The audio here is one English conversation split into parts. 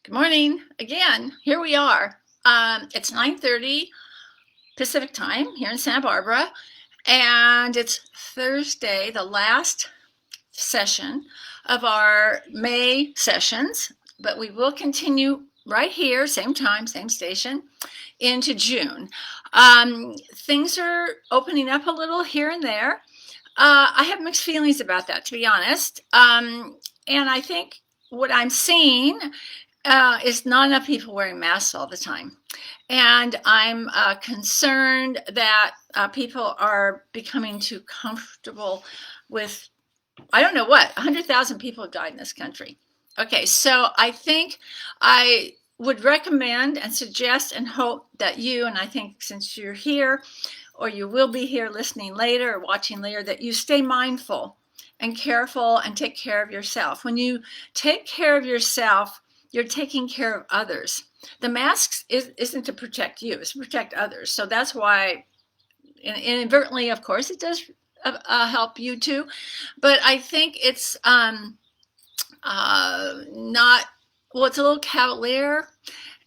Good morning. Again, here we are. It's 9:30 Pacific time here in Santa Barbara, and it's Thursday, the last session of our May sessions, but we will continue right here, same time, same station, into June. Things are opening up a little here and there. I have mixed feelings about that, to be honest. And I think what I'm seeing is not enough people wearing masks all the time. And I'm concerned that people are becoming too comfortable with, I don't know what, 100,000 people have died in this country. Okay, so I think I would recommend and suggest and hope that you, and I think since you're here, or you will be here listening later or watching later, that you stay mindful and careful and take care of yourself. When you take care of yourself, you're taking care of others. The mask isn't to protect you, it's to protect others. So that's why, inadvertently, of course, it does help you too. But I think it's not, well, it's a little cavalier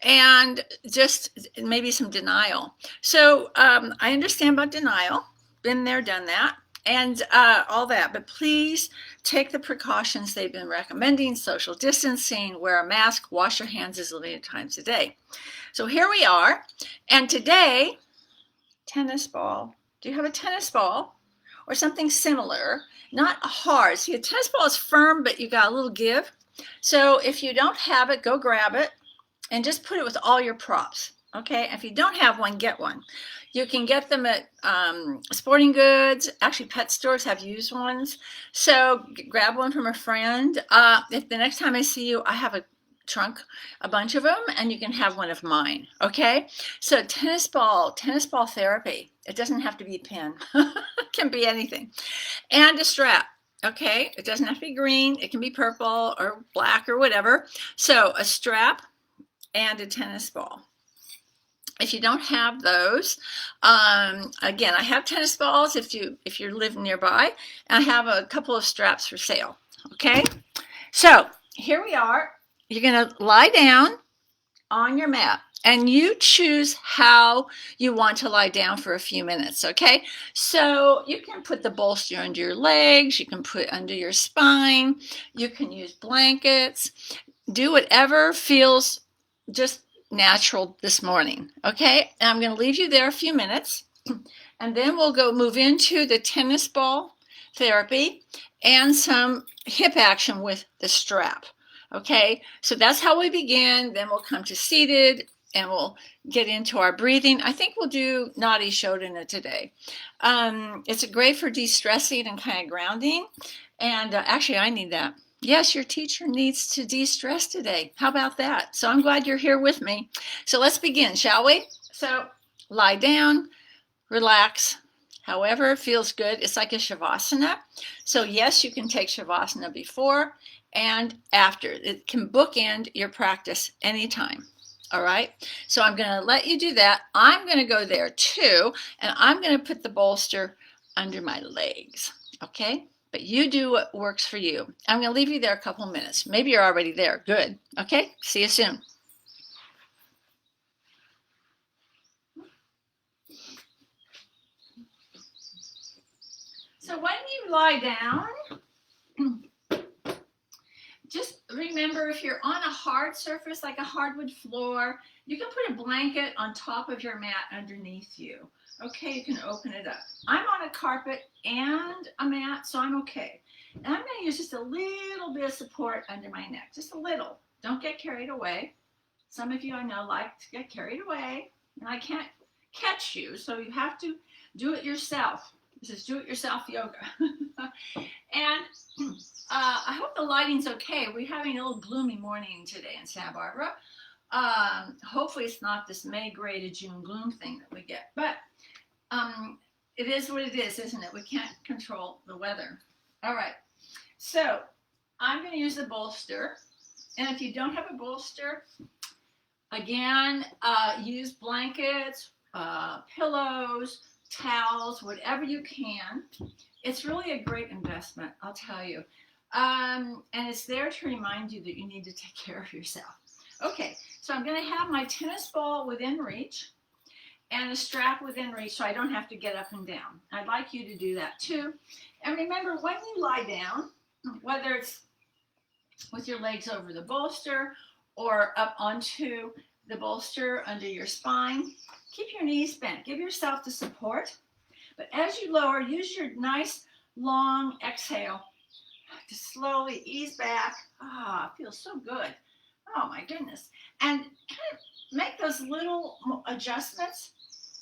and just maybe some denial. So I understand about denial, been there, done that, and all that. But please take the precautions they've been recommending: social distancing, wear a mask, wash your hands as many times a day. So here we are, and today, tennis ball. Do you have a tennis ball or something similar? Not hard. See, a tennis ball is firm, but you got a little give. So if you don't have it, go grab it and just put it with all your props. Okay, if you don't have one, get one. You can get them at sporting goods. Actually, pet stores have used ones. So grab one from a friend. If the next time I see you, I have a trunk, a bunch of them, and you can have one of mine. Okay, so tennis ball therapy. It doesn't have to be a pin. It can be anything. And a strap. Okay, it doesn't have to be green. It can be purple or black or whatever. So a strap and a tennis ball. If you don't have those, again, I have tennis balls if you're living nearby, and I have a couple of straps for sale. Okay, so here we are. You're going to lie down on your mat, and you choose how you want to lie down for a few minutes. Okay, so you can put the bolster under your legs, you can put it under your spine, you can use blankets, do whatever feels just natural this morning. Okay, and I'm going to leave you there a few minutes, and then we'll go move into the tennis ball therapy and some hip action with the strap. Okay, so that's how we begin. Then we'll come to seated and we'll get into our breathing. I think we'll do Nadi Shodhana today. It's great for de-stressing and kind of grounding. And actually, I need that. Yes, your teacher needs to de-stress today. How about that? So I'm glad you're here with me. So let's begin, shall we? So lie down, relax, however feels good. It's like a Shavasana. So yes, you can take Shavasana before and after. It can bookend your practice anytime. All right, so I'm going to let you do that. I'm going to go there too, and I'm going to put the bolster under my legs. Okay, but you do what works for you. I'm going to leave you there a couple minutes. Maybe you're already there. Good. Okay, see you soon. So when you lie down, just remember, if you're on a hard surface like a hardwood floor, you can put a blanket on top of your mat underneath you. Okay, you can open it up. I'm on a carpet and a mat, so I'm okay. And I'm going to use just a little bit of support under my neck, just a little. Don't get carried away. Some of you I know like to get carried away, and I can't catch you, so you have to do it yourself. This is do-it-yourself yoga. And I hope the lighting's okay. We're having a little gloomy morning today in Santa Barbara. Hopefully it's not this May gray to June gloom thing that we get. But it is what it is, isn't it? We can't control the weather. All right. So I'm going to use the bolster. And if you don't have a bolster, again, use blankets, pillows, towels, whatever you can. It's really a great investment, I'll tell you. And it's there to remind you that you need to take care of yourself. Okay, so I'm going to have my tennis ball within reach and a strap within reach so I don't have to get up and down. I'd like you to do that too. And remember, when you lie down, whether it's with your legs over the bolster or up onto the bolster under your spine, keep your knees bent. Give yourself the support. But as you lower, use your nice long exhale to slowly ease back. Ah, feels so good. Oh my goodness. And kind of make those little adjustments.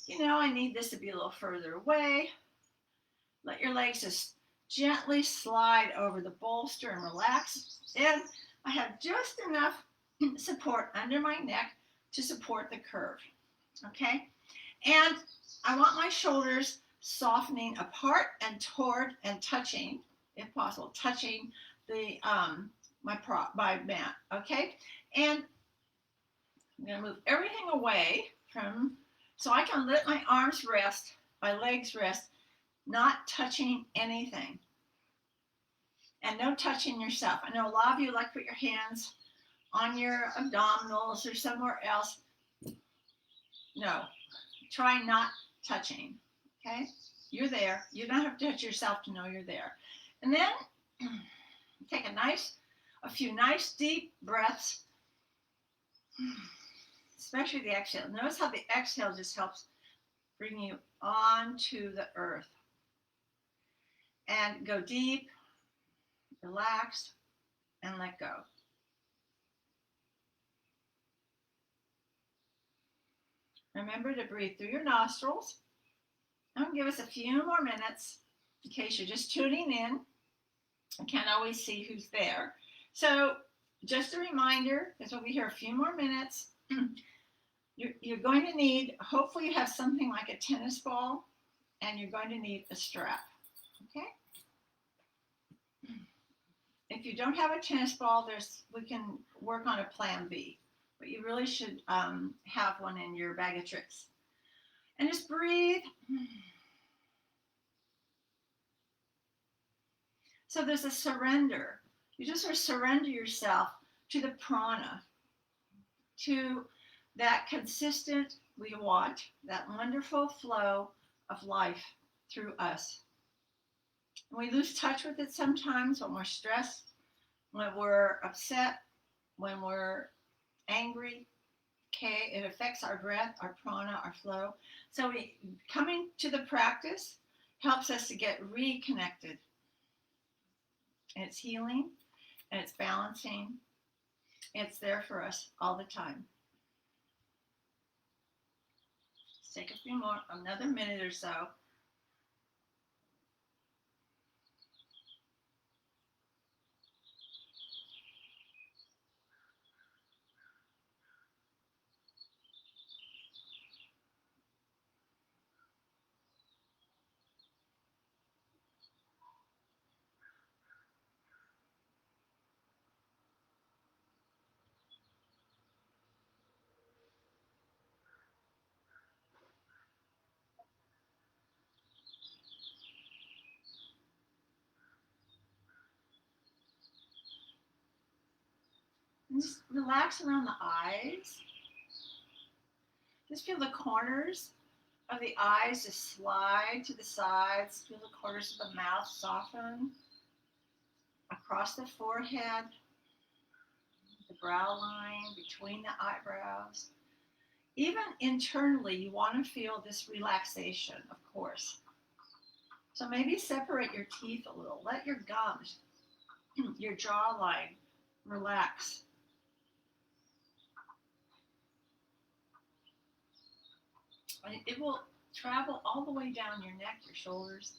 You know, I need this to be a little further away. Let your legs just gently slide over the bolster and relax. And I have just enough support under my neck to support the curve. Okay? And I want my shoulders softening apart and toward and touching, if possible, touching the my mat. Okay? And I'm going to move everything away from, so I can let my arms rest, my legs rest, not touching anything. And no touching yourself. I know a lot of you like to put your hands on your abdominals or somewhere else. No, try not touching, okay? You're there. You don't have to touch yourself to know you're there. And then take a few nice deep breaths, especially the exhale. Notice how the exhale just helps bring you onto the earth. And go deep, relax, and let go. Remember to breathe through your nostrils. I'm going to give us a few more minutes in case you're just tuning in. I can't always see who's there. So just a reminder, because we'll be here a few more minutes. You're going to need, hopefully you have something like a tennis ball, and you're going to need a strap. Okay? If you don't have a tennis ball, we can work on a plan B. But you really should have one in your bag of tricks. And just breathe. So there's a surrender. You just sort of surrender yourself to the prana, to that consistent, we want, that wonderful flow of life through us. And we lose touch with it sometimes when we're stressed, when we're upset, when we're angry. Okay, it affects our breath, our prana, our flow. So coming to the practice helps us to get reconnected. And it's healing, and it's balancing. It's there for us all the time. Let's take a few more, another minute or so. And just relax around the eyes. Just feel the corners of the eyes just slide to the sides. Feel the corners of the mouth soften across the forehead, the brow line, between the eyebrows. Even internally, you want to feel this relaxation, of course. So maybe separate your teeth a little. Let your gums, your jawline relax. It will travel all the way down your neck, your shoulders.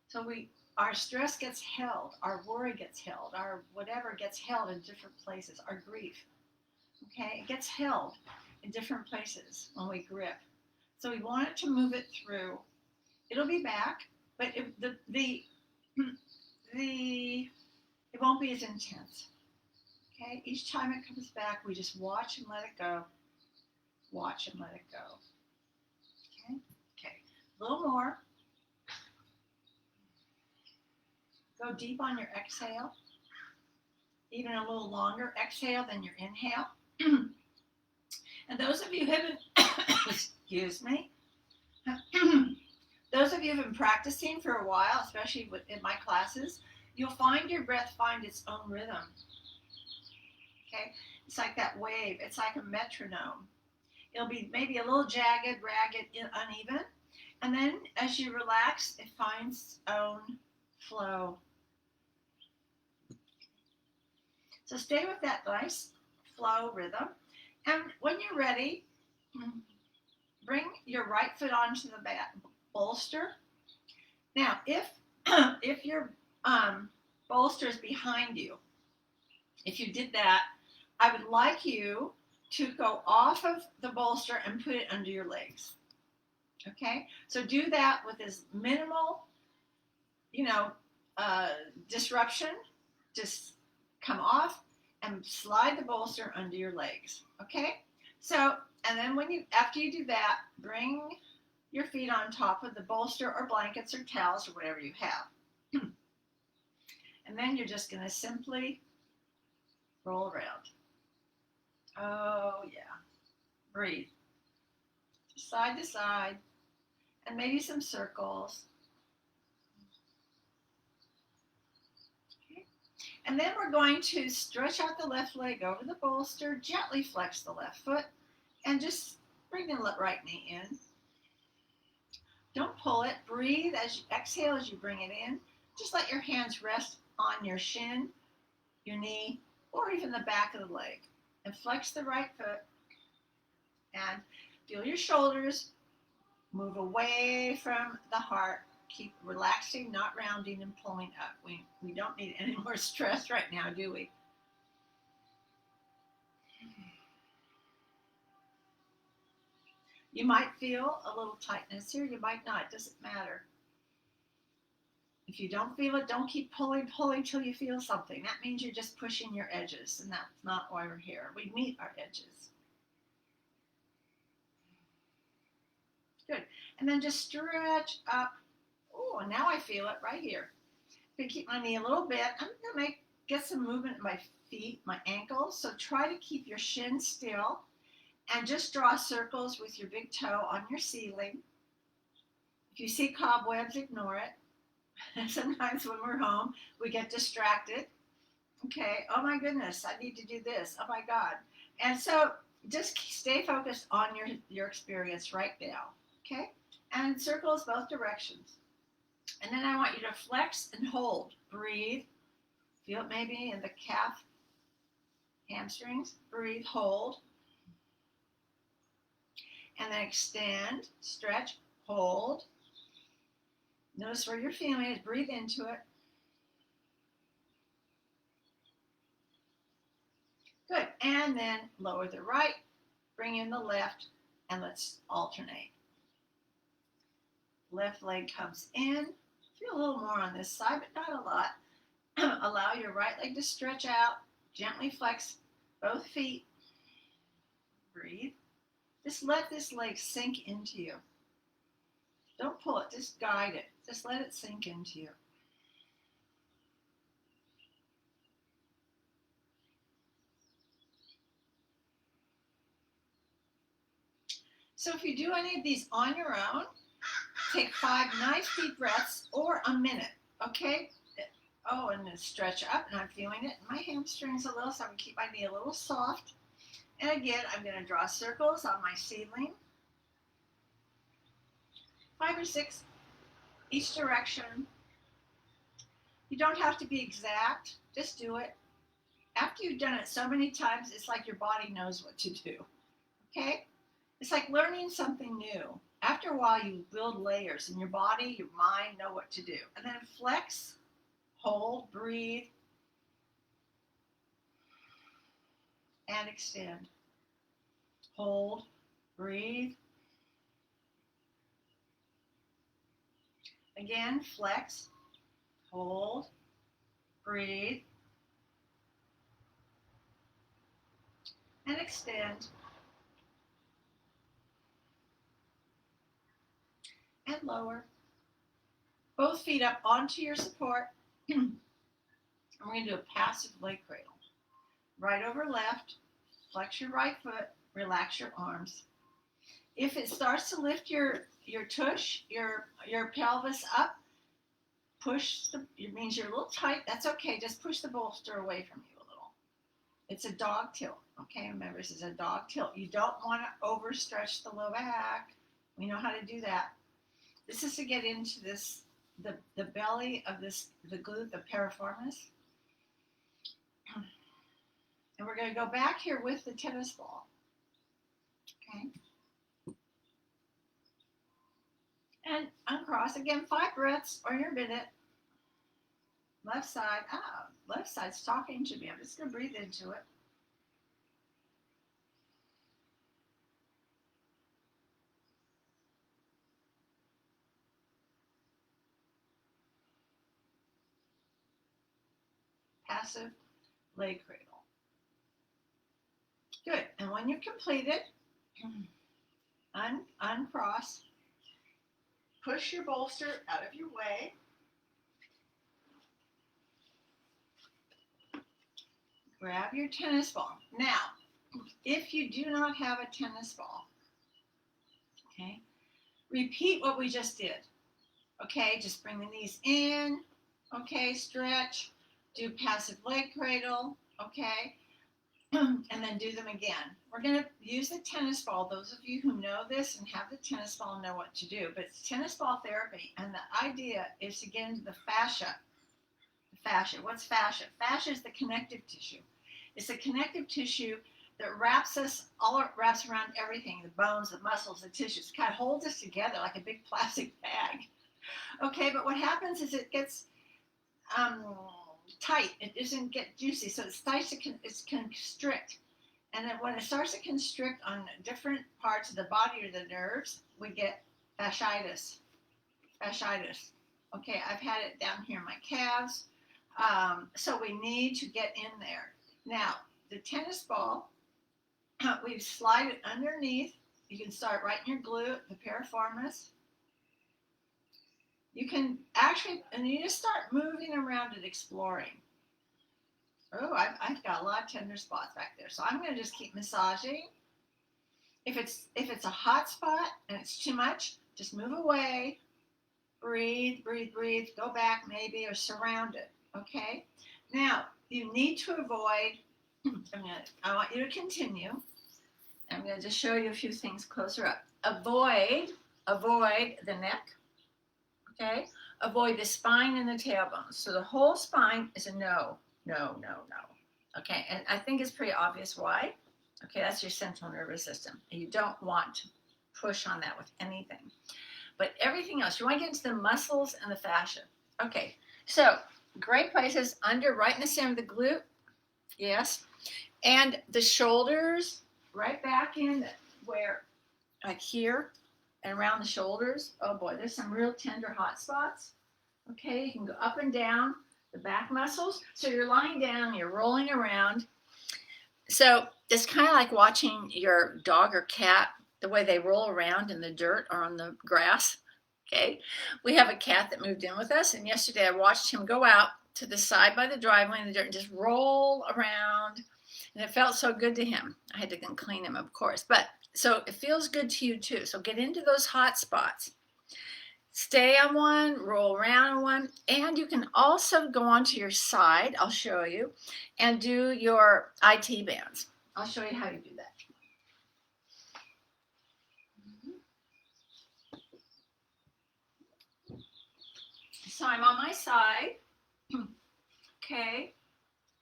So our stress gets held, our worry gets held, our whatever gets held in different places, our grief. Okay, it gets held in different places when we grip. So we want it to move it through. It'll be back, but it won't be as intense. Okay, each time it comes back, we just watch and let it go. Watch and let it go. Okay, a little more. Go deep on your exhale, even a little longer exhale than your inhale. And those of you who haven't, excuse me, those of you who have been practicing for a while, especially in my classes, you'll find your breath find its own rhythm. Okay? It's like that wave. It's like a metronome. It'll be maybe a little jagged, ragged, uneven. And then as you relax, it finds its own flow. So stay with that nice flow rhythm. And when you're ready, bring your right foot onto the bolster. Now, if your bolster is behind you, if you did that, I would like you to go off of the bolster and put it under your legs. Okay? So do that with as minimal, disruption. Just come off and slide the bolster under your legs. Okay? So, and then after you do that, bring your feet on top of the bolster or blankets or towels or whatever you have. And then you're just going to simply roll around. Oh, yeah. Breathe. Side to side. And maybe some circles. Okay. And then we're going to stretch out the left leg over the bolster, gently flex the left foot, and just bring the right knee in. Don't pull it. Breathe as you exhale as you bring it in. Just let your hands rest on your shin, your knee, or even the back of the leg. And flex the right foot. And feel your shoulders. Move away from the heart. Keep relaxing, not rounding and pulling up. We don't need any more stress right now, do we? You might feel a little tightness here. You might not. It doesn't matter. If you don't feel it, don't keep pulling till you feel something. That means you're just pushing your edges, and that's not why we're here. We meet our edges. Good. And then just stretch up. Oh, and now I feel it right here. I'm going to keep my knee a little bit. I'm going to get some movement in my feet, my ankles. So try to keep your shin still and just draw circles with your big toe on your ceiling. If you see cobwebs, ignore it. Sometimes when we're home, we get distracted. Okay, oh my goodness, I need to do this. Oh my God. And so just stay focused on your experience right now. Okay, and circles both directions. And then I want you to flex and hold. Breathe. Feel it maybe in the calf, hamstrings. Breathe, hold. And then extend, stretch, hold. Notice where you're feeling it. Breathe into it. Good. And then lower the right, bring in the left, and let's alternate. Left leg comes in. Feel a little more on this side, but not a lot. Allow your right leg to stretch out. Gently flex both feet. Breathe. Just let this leg sink into you. Don't pull it, just guide it. Just let it sink into you. So if you do any of these on your own, take 5 nice deep breaths or a minute, okay? Oh, and then stretch up, and I'm feeling it in my hamstrings a little, so I'm going to keep my knee a little soft. And again, I'm going to draw circles on my ceiling. 5 or 6 each direction. You don't have to be exact. Just do it. After you've done it so many times, it's like your body knows what to do. Okay? It's like learning something new. After a while, you build layers, and your body, your mind know what to do. And then flex, hold, breathe, and extend. Hold, breathe. Again, flex, hold, breathe, and extend. And lower. Both feet up onto your support. And we're going to do a passive leg cradle. Right over left, flex your right foot, relax your arms. If it starts to lift your tush, your pelvis up, it means you're a little tight. That's okay. Just push the bolster away from you a little. It's a dog tilt. Okay, remember, this is a dog tilt. You don't want to overstretch the low back. We know how to do that. This is to get into the belly of the glute, the piriformis. And we're going to go back here with the tennis ball. Okay. And uncross again, 5 breaths or your minute. Left side. Left side's talking to me. I'm just going to breathe into it. Passive leg cradle. Good. And when you've completed, uncross. Push your bolster out of your way. Grab your tennis ball. Now, if you do not have a tennis ball, okay, repeat what we just did. Okay, just bring the knees in. Okay, stretch. Do passive leg cradle. Okay, and then do them again. We're going to use the tennis ball. Those of you who know this and have the tennis ball know what to do. But it's tennis ball therapy, and the idea is to get into the fascia. The fascia. What's fascia? Fascia is the connective tissue. It's the connective tissue that wraps around everything, the bones, the muscles, the tissues. It kind of holds us together like a big plastic bag. Okay, but what happens is it gets tight. It doesn't get juicy, so it starts to constrict. And then when it starts to constrict on different parts of the body or the nerves, we get fasciitis. Fasciitis. Okay, I've had it down here in my calves. So we need to get in there. Now, the tennis ball, we slide it underneath. You can start right in your glute, the piriformis. You can actually, and you just start moving around and exploring. Oh, I've got a lot of tender spots back there. So I'm going to just keep massaging. If it's a hot spot and it's too much, just move away. Breathe, breathe, breathe. Go back maybe or surround it. Okay? Now, you need to avoid, I want you to continue. I'm going to just show you a few things closer up. Avoid the neck. Okay? Avoid the spine and the tailbone. So the whole spine is a no, no, no, no. Okay? And I think it's pretty obvious why. Okay, that's your central nervous system. And you don't want to push on that with anything. But everything else, you want to get into the muscles and the fascia. Okay, so great places right in the center of the glute. Yes. And the shoulders, right back in where, like here and around the shoulders. Oh boy, there's some real tender hot spots. Okay, you can go up and down the back muscles. So you're lying down, you're rolling around. So it's kind of like watching your dog or cat, the way they roll around in the dirt or on the grass. Okay, we have a cat that moved in with us, and yesterday I watched him go out to the side by the driveway in the dirt and just roll around, and it felt so good to him. I had to clean him, of course, but so it feels good to you too. So get into those hot spots. Stay on one, roll around on one, and you can also go onto your side, I'll show you, and do your IT bands. I'll show you how to do that. So I'm on my side, okay,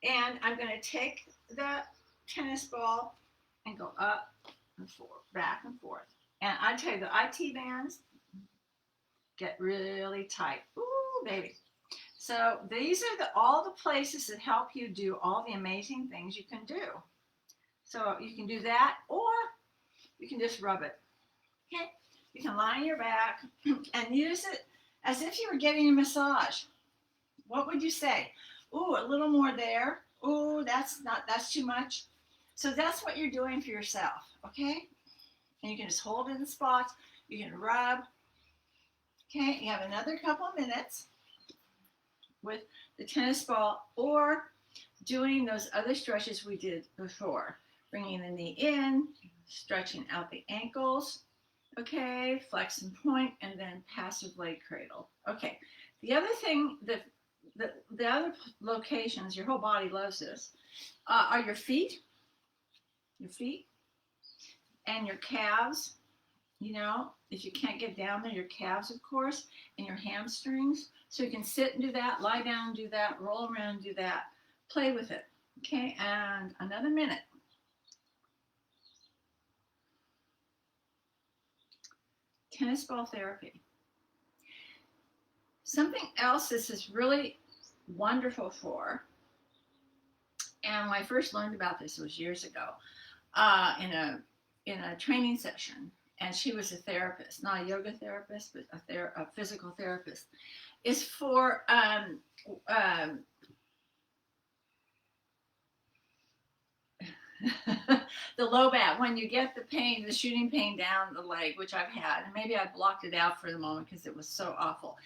and I'm going to take the tennis ball and go up and forth, back and forth. And I tell you, the IT bands get really tight. Ooh, baby. So these are all the places that help you do all the amazing things you can do. So you can do that, or you can just rub it. Okay? You can lie on your back and use it as if you were getting a massage. What would you say? Ooh, a little more there. Ooh, that's too much. So that's what you're doing for yourself, okay? And you can just hold in the spots. You can rub. Okay, you have another couple of minutes. with the tennis ball or doing those other stretches we did before. Bringing the knee in, stretching out the ankles, okay, flex and point, and then passive leg cradle. Okay, the other thing that the other locations, your whole body loves this, are your feet and your calves. You know, if you can't get down there, your calves, of course, and your hamstrings. So you can sit and do that, lie down and do that, roll around and do that. Play with it. Okay, and another minute. Tennis ball therapy. Something else this is really wonderful for, and when I first learned about this was years ago, in a training session, and she was a therapist, not a yoga therapist, but a physical therapist, is for the low back, when you get the pain, the shooting pain down the leg, which I've had, and maybe I blocked it out for the moment because it was so awful.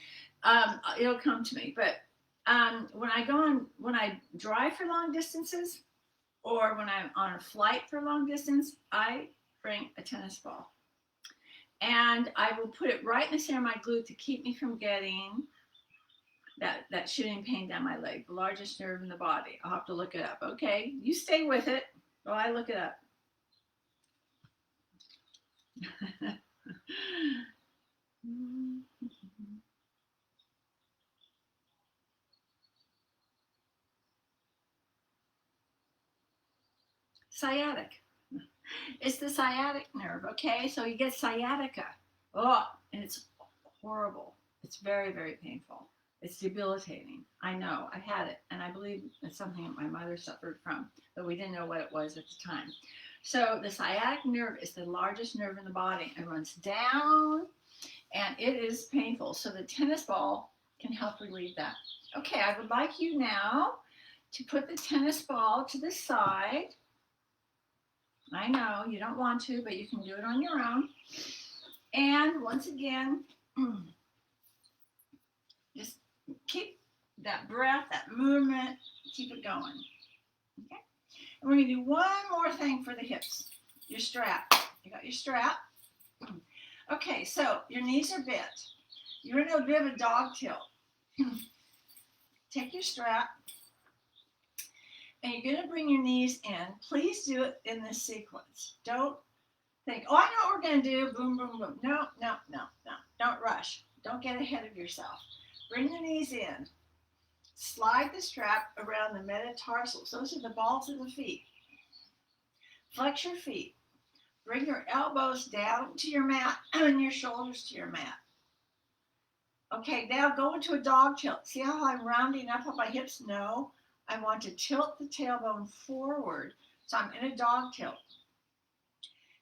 It'll come to me. But when I drive for long distances, or when I'm on a flight for long distance, I bring a tennis ball. And I will put it right in the center of my glute to keep me from getting that shooting pain down my leg, the largest nerve in the body. I'll have to look it up. Okay, you stay with it while I look it up. Sciatic. It's the sciatic nerve, okay? So you get sciatica. Oh, and it's horrible. It's very, very painful. It's debilitating. I know. I had it, and I believe it's something that my mother suffered from, but we didn't know what it was at the time. So the sciatic nerve is the largest nerve in the body. It runs down, and it is painful. So the tennis ball can help relieve that. Okay, I would like you now to put the tennis ball to the side. I know you don't want to, but you can do it on your own. And once again, just keep that breath, that movement, keep it going. Okay? And we're going to do one more thing for the hips. Your strap. You got your strap. Okay, so your knees are bent. You're in a bit of a dog tilt. Take your strap. And you're going to bring your knees in. Please do it in this sequence. Don't think, oh, I know what we're going to do. Boom, boom, boom. No, no, no, no. Don't rush. Don't get ahead of yourself. Bring the knees in. Slide the strap around the metatarsals. Those are the balls of the feet. Flex your feet. Bring your elbows down to your mat and your shoulders to your mat. Okay, now go into a dog tilt. See how I'm rounding up on my hips? No. I want to tilt the tailbone forward, so I'm in a dog tilt.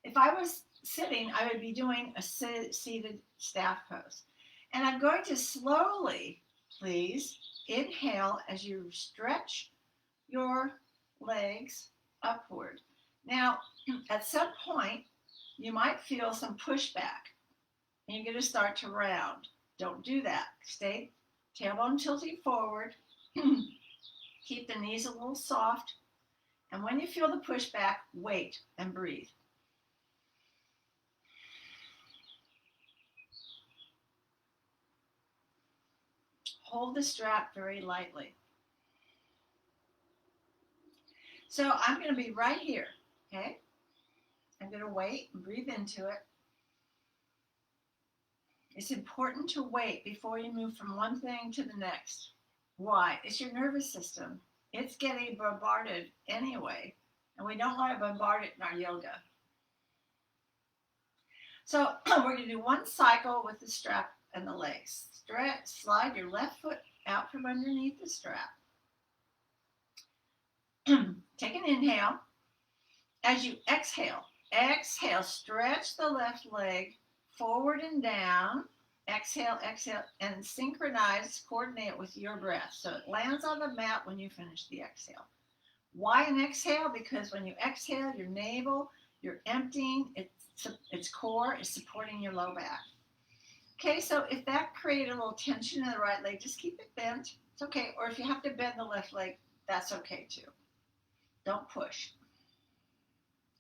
If I was sitting, I would be doing a seated staff pose. And I'm going to slowly, please, inhale as you stretch your legs upward. Now, at some point, you might feel some pushback, and you're going to start to round. Don't do that. Stay tailbone tilting forward. Keep the knees a little soft. And when you feel the pushback, wait and breathe. Hold the strap very lightly. So I'm going to be right here, okay? I'm going to wait and breathe into it. It's important to wait before you move from one thing to the next. Why? It's your nervous system. It's getting bombarded anyway, and we don't want to bombard it in our yoga. So we're going to do one cycle with the strap and the legs. Slide your left foot out from underneath the strap. Take an inhale. As you exhale, stretch the left leg forward and down. Exhale, exhale, and synchronize, coordinate with your breath. So it lands on the mat when you finish the exhale. Why an exhale? Because when you exhale, your navel, you're emptying, its core is supporting your low back. Okay, so if that created a little tension in the right leg, just keep it bent. It's okay. Or if you have to bend the left leg, that's okay too. Don't push.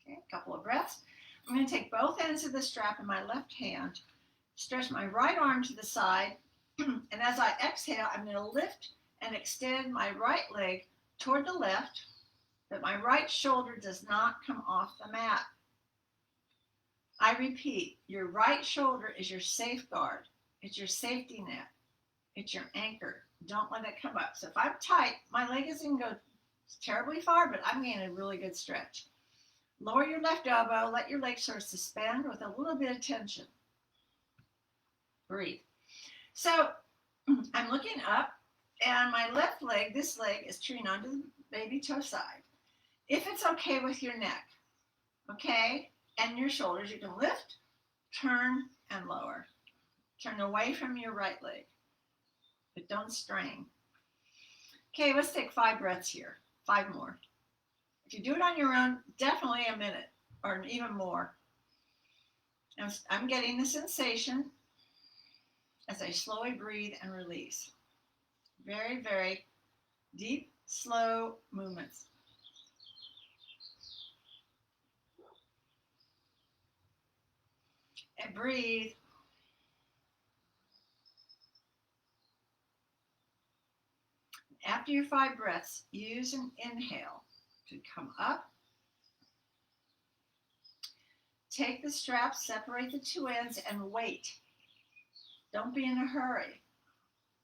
Okay, a couple of breaths. I'm going to take both ends of the strap in my left hand, stretch my right arm to the side, and as I exhale, I'm going to lift and extend my right leg toward the left, but my right shoulder does not come off the mat. I repeat, your right shoulder is your safeguard. It's your safety net. It's your anchor. Don't let it come up. So if I'm tight, my leg isn't going to go terribly far, but I'm getting a really good stretch. Lower your left elbow. Let your leg sort of suspend with a little bit of tension. Breathe. So I'm looking up, and my left leg, this leg, is turning onto the baby toe side. If it's okay with your neck, okay, and your shoulders, you can lift, turn, and lower. Turn away from your right leg, but don't strain. Okay, let's take 5 breaths here. 5 more. If you do it on your own, definitely a minute or even more. I'm getting the sensation as I slowly breathe and release. Very, very deep, slow movements. And breathe. After your 5 breaths, use an inhale to come up. Take the strap, separate the 2 ends, and wait. Don't be in a hurry.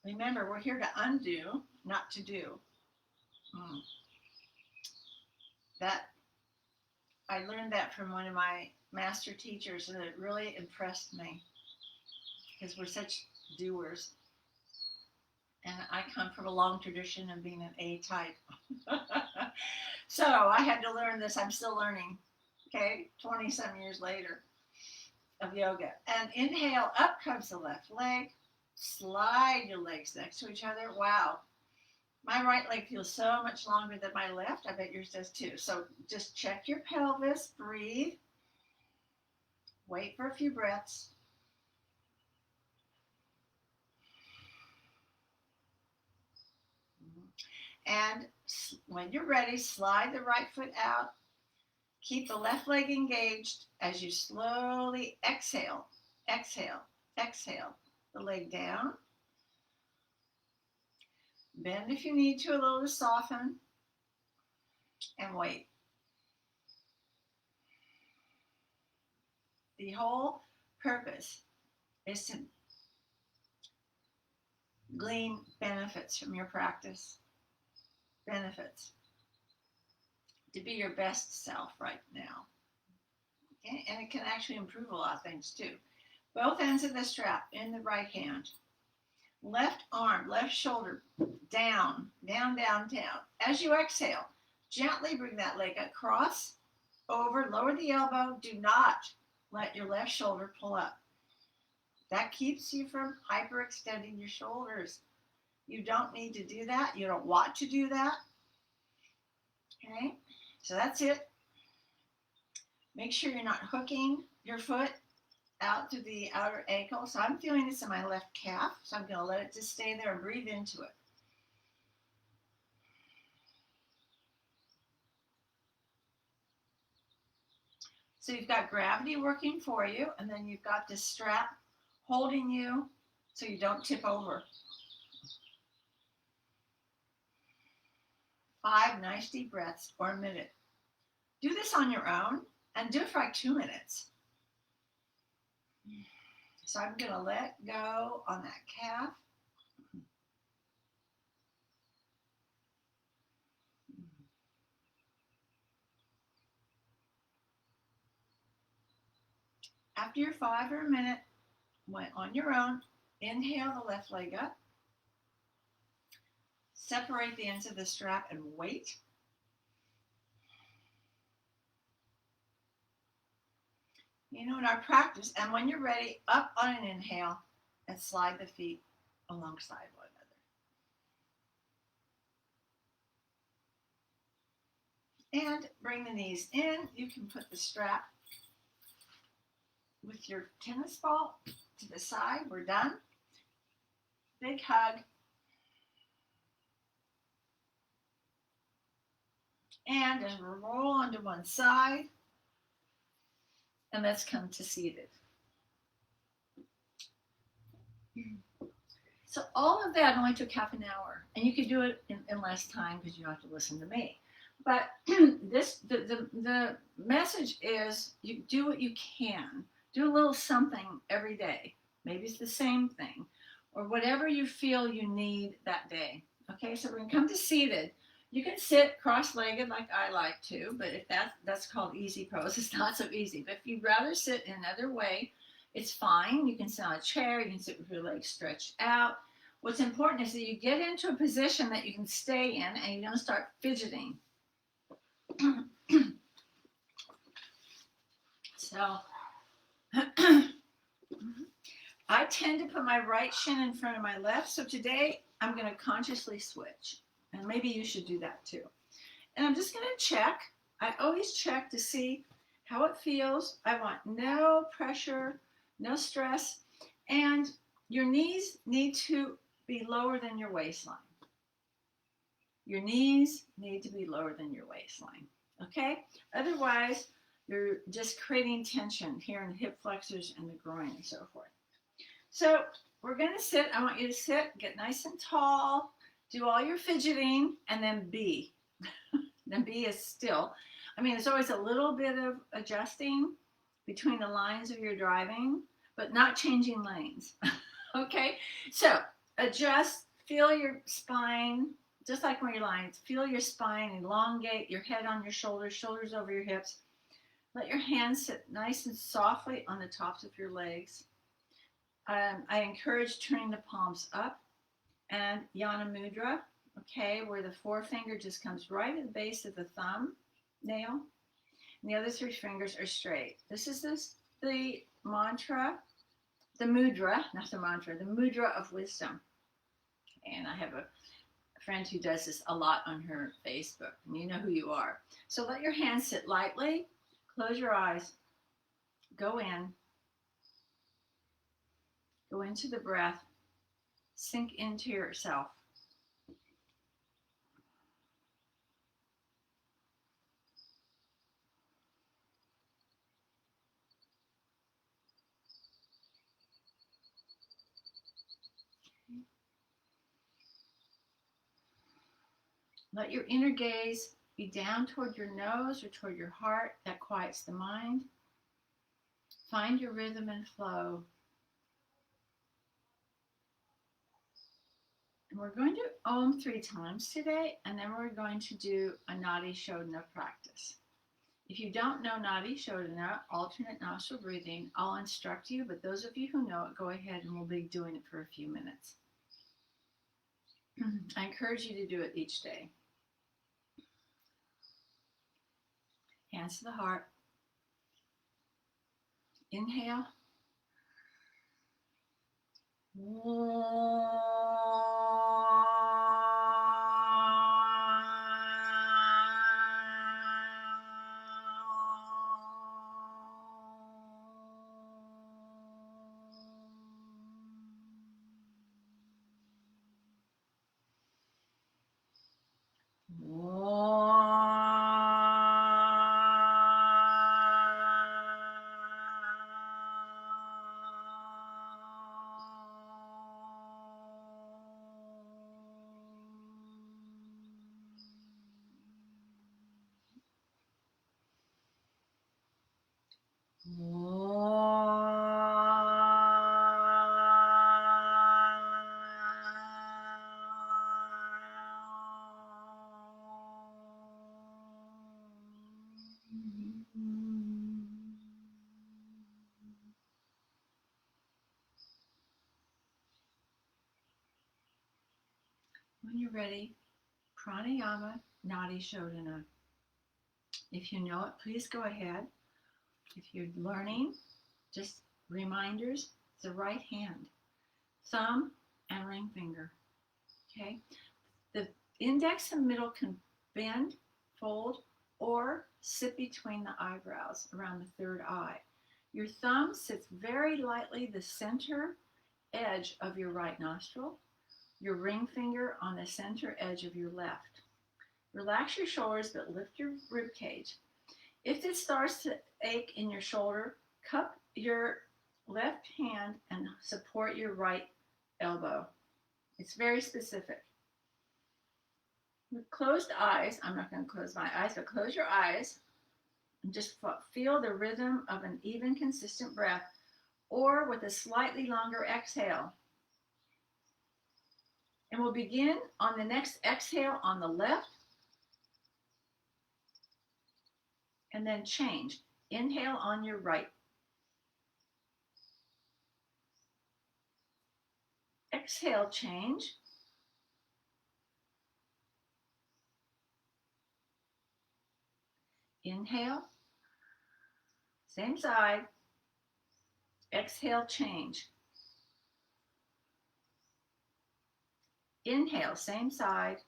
Remember, we're here to undo, not to do. That I learned that from one of my master teachers, and it really impressed me because we're such doers. And I come from a long tradition of being an A type. So I had to learn this. I'm still learning, okay, 20-some years later of yoga. And inhale, up comes the left leg. Slide your legs next to each other. Wow. My right leg feels so much longer than my left. I bet yours does too. So just check your pelvis, breathe. Wait for a few breaths. And when you're ready, slide the right foot out. Keep the left leg engaged as you slowly exhale, exhale, exhale. The leg down. Bend if you need to a little to soften. And wait. The whole purpose is to glean benefits from your practice. Benefits. To be your best self right now. Okay? And it can actually improve a lot of things too. Both ends of the strap in the right hand. Left arm, left shoulder, down, down, down, down. As you exhale, gently bring that leg across, over, lower the elbow. Do not let your left shoulder pull up. That keeps you from hyperextending your shoulders. You don't need to do that. You don't want to do that. Okay, so that's it. Make sure you're not hooking your foot out to the outer ankle. So I'm feeling this in my left calf, so I'm going to let it just stay there and breathe into it. So you've got gravity working for you, and then you've got this strap holding you so you don't tip over. 5 nice deep breaths or a minute. Do this on your own and do it for like 2 minutes. So I'm going to let go on that calf. After your 5 or a minute, on your own, inhale the left leg up. Separate the ends of the strap and wait. You know, in our practice, and when you're ready, up on an inhale and slide the feet alongside one another. And bring the knees in. You can put the strap with your tennis ball to the side. We're done. Big hug. And just roll onto one side. And let's come to seated. So all of that only took half an hour. And you could do it in less time because you don't have to listen to me. But the message is you do what you can. Do a little something every day. Maybe it's the same thing. Or whatever you feel you need that day. Okay, so we're going to come to seated. You can sit cross-legged like I like to, but if that's called easy pose, it's not so easy. But if you'd rather sit in another way, it's fine. You can sit on a chair, you can sit with your legs stretched out. What's important is that you get into a position that you can stay in and you don't start fidgeting. So I tend to put my right shin in front of my left. So today I'm going to consciously switch. And maybe you should do that too. And I'm just going to check. I always check to see how it feels. I want no pressure, no stress. And your knees need to be lower than your waistline. Your knees need to be lower than your waistline. Okay? Otherwise, you're just creating tension here in the hip flexors and the groin and so forth. So we're going to sit. I want you to sit, get nice and tall, do all your fidgeting, and then be. Then be as still. I mean, there's always a little bit of adjusting between the lines of your driving, but not changing lanes. Okay? So adjust, feel your spine, just like when you're lying. Feel your spine, elongate your head on your shoulders, shoulders over your hips. Let your hands sit nice and softly on the tops of your legs. I encourage turning the palms up and Yana Mudra, okay, where the forefinger just comes right at the base of the thumb nail, and the other three fingers are straight. This is the mantra, the mudra, not the mantra, the mudra of wisdom. And I have a friend who does this a lot on her Facebook, and you know who you are. So let your hands sit lightly, close your eyes, go into the breath, sink into yourself. Let your inner gaze be down toward your nose or toward your heart. That quiets the mind. Find your rhythm and flow. And we're going to Om 3 times today, and then we're going to do a Nadi Shodhana practice. If you don't know Nadi Shodhana, alternate nostril breathing, I'll instruct you, but those of you who know it, go ahead and we'll be doing it for a few minutes. I encourage you to do it each day. Hands to the heart. Inhale. When you're ready, pranayama, Nadi Shodhana. If you know it, please go ahead. If you're learning, just reminders, the right hand, thumb and ring finger, okay? The index and middle can bend, fold, or sit between the eyebrows around the third eye. Your thumb sits very lightly the center edge of your right nostril, your ring finger on the center edge of your left. Relax your shoulders, but lift your rib cage. If it starts to ache in your shoulder, cup your left hand and support your right elbow. It's very specific. With closed eyes, I'm not going to close my eyes, but close your eyes and just feel the rhythm of an even, consistent breath, or with a slightly longer exhale. And we'll begin on the next exhale on the left, and then change. Inhale on your right. Exhale, change. Inhale, same side. Exhale, change. Inhale, same side.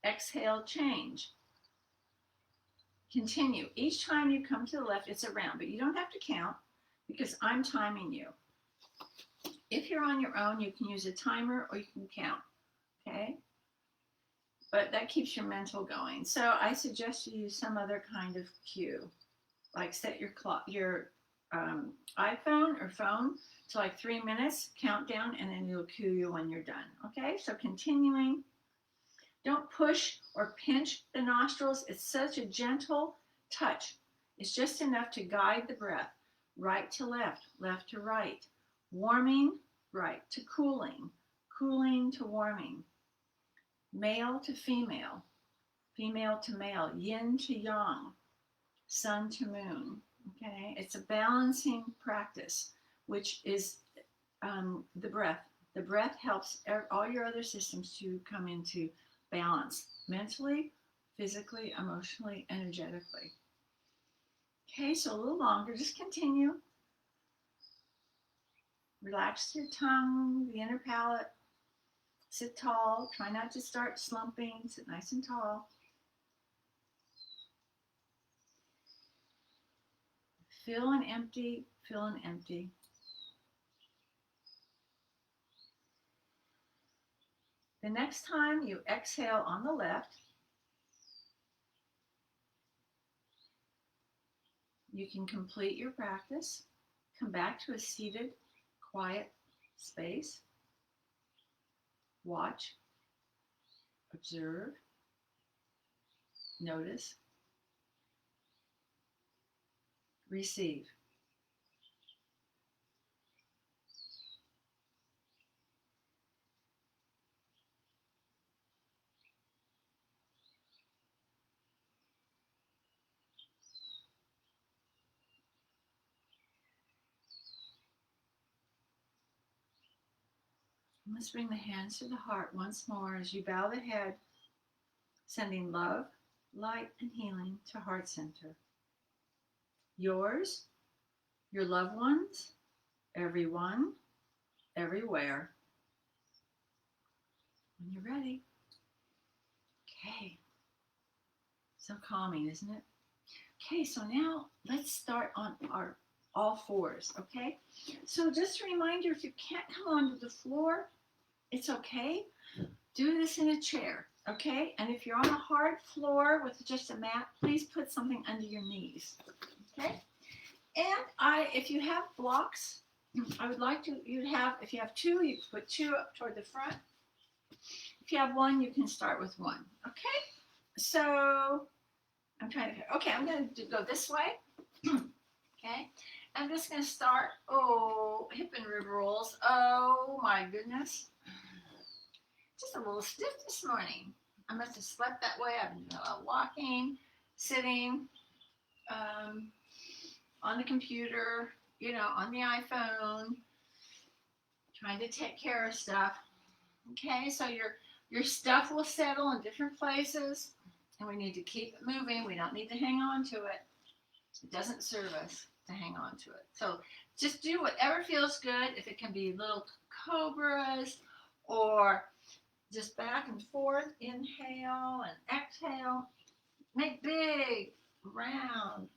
Exhale, change. Continue. Each time you come to the left, it's a round, but you don't have to count because I'm timing you. If you're on your own, you can use a timer or you can count, okay? But that keeps your mental going. So I suggest you use some other kind of cue, like set your iPhone or phone to like 3 minutes, countdown, and then it'll cue you when you're done, okay? So continuing. Don't push or pinch the nostrils. It's such a gentle touch. It's just enough to guide the breath, right to left, left to right, warming, right to cooling, cooling to warming, male to female, female to male, yin to yang, sun to moon. Okay, it's a balancing practice, which is the breath. The breath helps all your other systems to come into balance mentally, physically, emotionally, energetically. Okay, so a little longer, just continue. Relax your tongue, the inner palate. Sit tall, try not to start slumping, sit nice and tall. Fill and empty, fill and empty. The next time you exhale on the left, you can complete your practice, come back to a seated, quiet space, watch, observe, notice, receive. Let's bring the hands to the heart once more as you bow the head, sending love, light, and healing to heart center. Yours, your loved ones, everyone, everywhere. When you're ready. Okay. So calming, isn't it? Okay, so now let's start on our all fours, okay? So just a reminder, if you can't come onto the floor, it's okay. Do this in a chair, okay? And if you're on a hard floor with just a mat, please put something under your knees, okay? And if you have blocks, I would like to, if you have two, you can put two up toward the front. If you have one, you can start with one, okay? So I'm going to go this way, okay? I'm just going to start, hip and rib rolls. Oh my goodness. Just a little stiff this morning. I must have slept that way. I've been walking, sitting, on the computer, on the iPhone, trying to take care of stuff. Okay, so your stuff will settle in different places, and we need to keep it moving. We don't need to hang on to it. It doesn't serve us to hang on to it. So just do whatever feels good. If it can be little cobras or just back and forth, inhale and exhale. Make big, round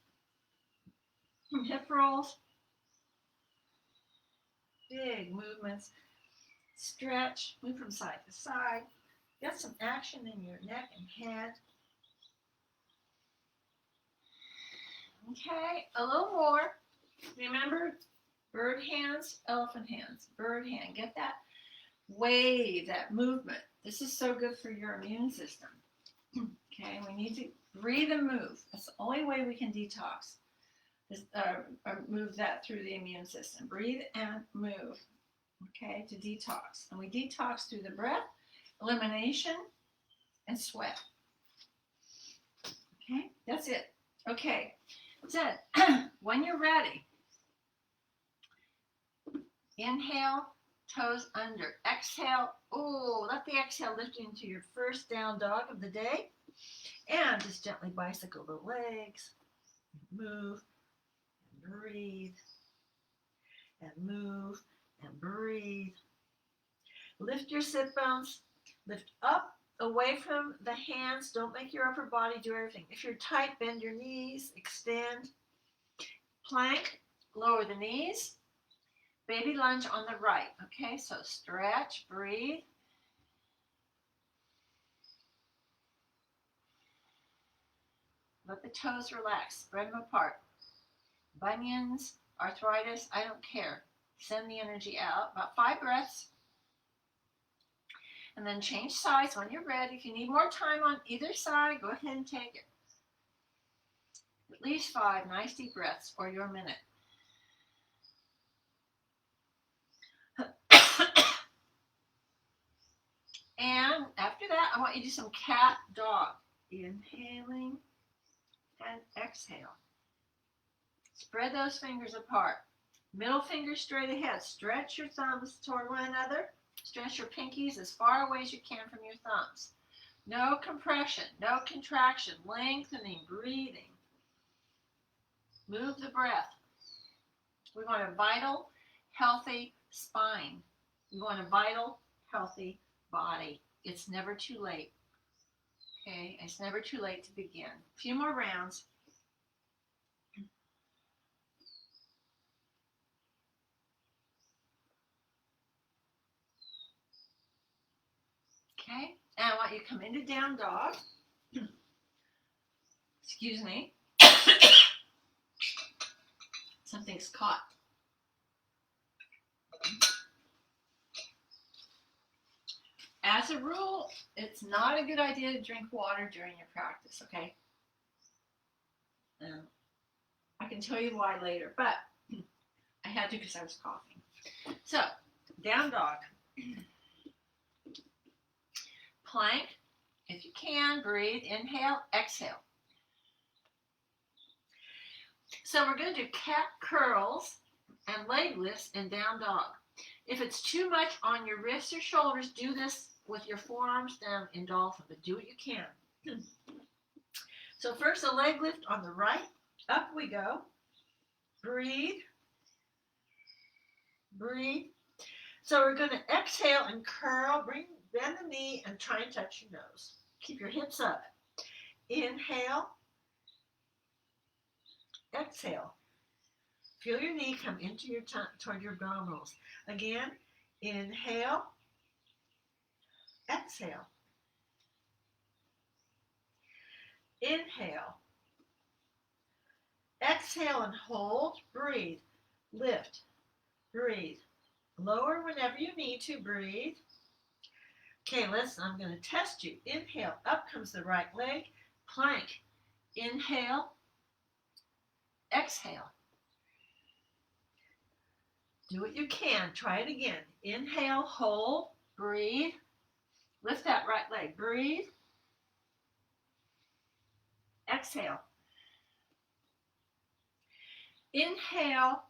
hip rolls. Big movements. Stretch, move from side to side. Get some action in your neck and head. Okay, a little more. Remember, bird hands, elephant hands, bird hand. Get that wave, that movement. This is so good for your immune system. Okay, we need to breathe and move. That's the only way we can detox. Move that through the immune system. Breathe and move. Okay, to detox. And we detox through the breath, elimination, and sweat. Okay, that's it. Okay, that's it. When you're ready, inhale, toes under. Exhale. Oh, let the exhale lift you into your first down dog of the day. And just gently bicycle the legs. Move and breathe. And move and breathe. Lift your sit bones. Lift up, away from the hands. Don't make your upper body do everything. If you're tight, bend your knees. Extend. Plank. Lower the knees. Baby lunge on the right. Okay, so stretch, breathe. Let the toes relax. Spread them apart. Bunions, arthritis, I don't care. Send the energy out. About 5 breaths. And then change sides when you're ready. If you need more time on either side, go ahead and take it. At least 5 nice deep breaths or your minute. And after that, I want you to do some cat dog. Inhaling and exhale. Spread those fingers apart. Middle finger straight ahead. Stretch your thumbs toward one another. Stretch your pinkies as far away as you can from your thumbs. No compression, no contraction. Lengthening, breathing. Move the breath. We want a vital, healthy spine. We want a vital, healthy body. It's never too late. Okay, it's never too late to begin. A few more rounds. Okay, and I want you to come into down dog. Excuse me. Something's caught. As a rule, it's not a good idea to drink water during your practice, okay? I can tell you why later, but I had to because I was coughing. So, down dog. Plank. If you can, breathe. Inhale, exhale. So we're going to do cat curls and leg lifts in down dog. If it's too much on your wrists or shoulders, do this with your forearms down in dolphin, but do what you can. So first a leg lift on the right. Up we go. Breathe. Breathe. So we're going to exhale and curl. Bend the knee and try and touch your nose. Keep your hips up. Inhale. Exhale. Feel your knee come into your toward your abdominals. Again, inhale. Exhale. Inhale. Exhale and hold. Breathe. Lift. Breathe. Lower whenever you need to. Breathe. Okay, listen, I'm going to test you. Inhale. Up comes the right leg. Plank. Inhale. Exhale. Do what you can. Try it again. Inhale, hold, breathe. Lift that right leg. Breathe. Exhale. Inhale,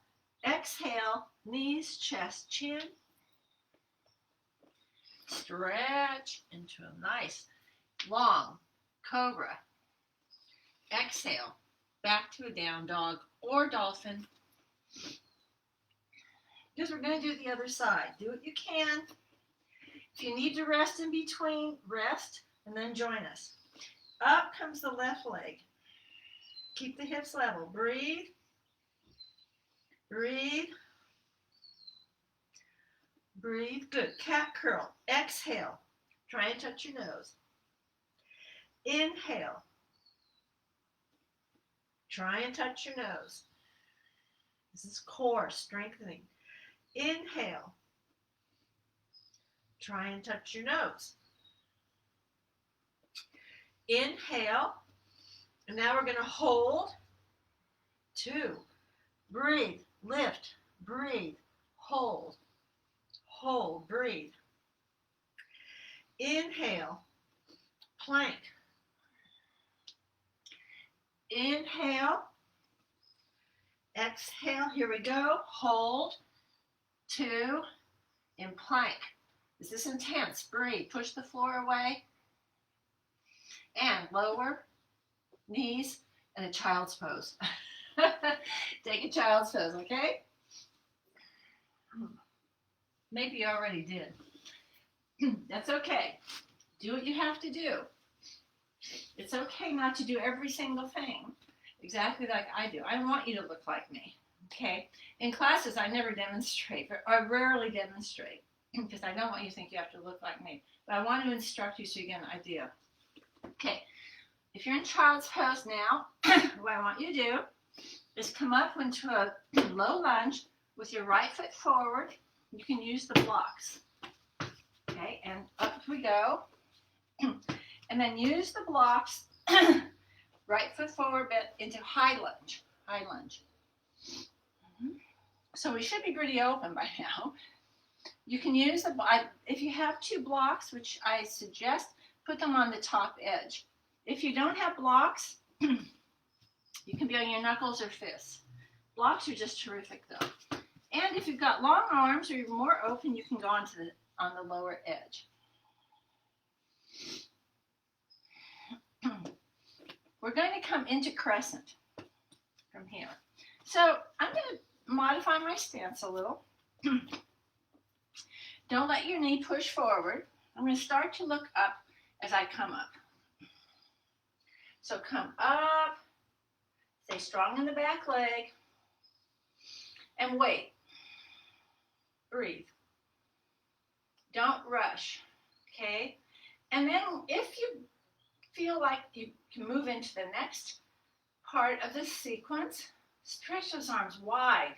exhale, knees, chest, chin. Stretch into a nice, long cobra. Exhale, back to a down dog or dolphin. Because we're going to do the other side. Do what you can. If you need to rest in between, rest, and then join us. Up comes the left leg. Keep the hips level. Breathe. Breathe. Breathe. Good. Cat curl. Exhale. Try and touch your nose. Inhale. Try and touch your nose. This is core strengthening. Inhale. Try and touch your nose. Inhale. And now we're going to hold. 2. Breathe. Lift. Breathe. Hold. Hold. Breathe. Inhale. Plank. Inhale. Exhale. Here we go. Hold. 2. In plank. This is intense. Breathe. Push the floor away. And lower knees and a child's pose. Take a child's pose, okay? Maybe you already did. That's okay. Do what you have to do. It's okay not to do every single thing exactly like I do. I want you to look like me, okay? In classes, I never demonstrate, or I rarely demonstrate, because I don't want you to think you have to look like me. But I want to instruct you so you get an idea. Okay, if you're in child's pose now, what I want you to do is come up into a low lunge with your right foot forward. You can use the blocks. Okay, and up we go. And then use the blocks, right foot forward bit into high lunge. High lunge. So we should be pretty open by now. You can use the, if you have 2 blocks, which I suggest, put them on the top edge. If you don't have blocks, you can be on your knuckles or fists. Blocks are just terrific though. And if you've got long arms or you're more open, you can go on the lower edge. We're going to come into crescent from here. So I'm going to modify my stance a little. Don't let your knee push forward. I'm going to start to look up as I come up. So come up, stay strong in the back leg, and wait. Breathe. Don't rush, okay? And then if you feel like you can move into the next part of this sequence, stretch those arms wide.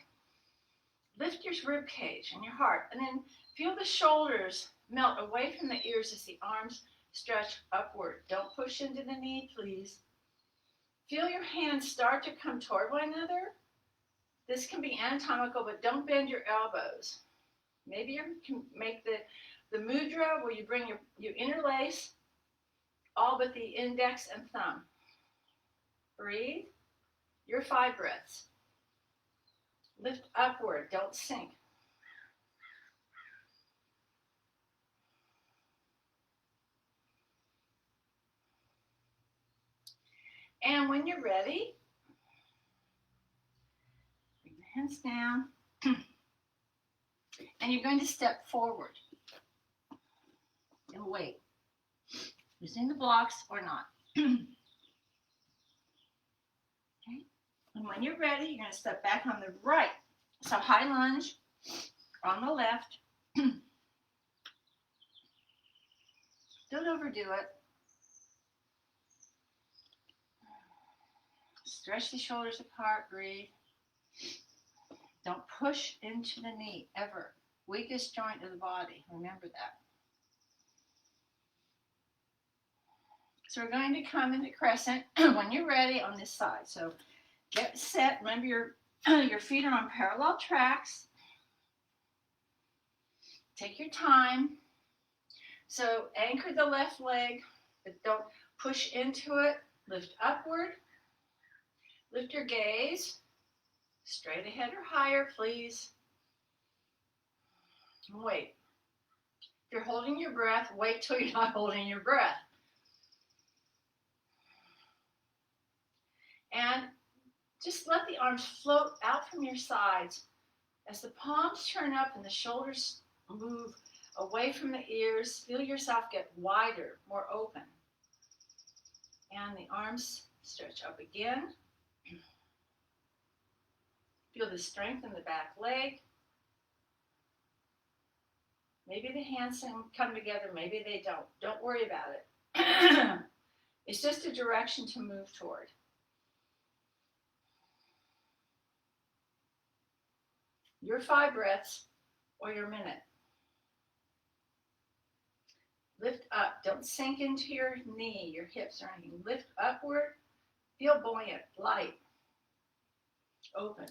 Lift your rib cage and your heart, and then feel the shoulders melt away from the ears as the arms stretch upward. Don't push into the knee, please. Feel your hands start to come toward one another. This can be anatomical, but don't bend your elbows. Maybe you can make the mudra where you interlace all but the index and thumb. Breathe. Your 5 breaths. Lift upward, don't sink. And when you're ready, bring the hands down. And you're going to step forward. And wait. Using the blocks or not. Okay. And when you're ready, you're going to step back on the right. So high lunge on the left. Don't overdo it. Stretch the shoulders apart, breathe. Don't push into the knee, ever. Weakest joint of the body, remember that. So we're going to come into crescent when you're ready on this side. So get set, remember your feet are on parallel tracks. Take your time. So anchor the left leg, but don't push into it. Lift upward. Lift your gaze. Straight ahead or higher, please. Wait. If you're holding your breath, wait till you're not holding your breath. And just let the arms float out from your sides as the palms turn up and the shoulders move away from the ears. Feel yourself get wider, more open. And the arms stretch up again. Feel the strength in the back leg. Maybe the hands come together, maybe they don't. Don't worry about it. It's just a direction to move toward. Your 5 breaths or your minute. Lift up. Don't sink into your knee, your hips, or anything. Lift upward. Feel buoyant, light, open.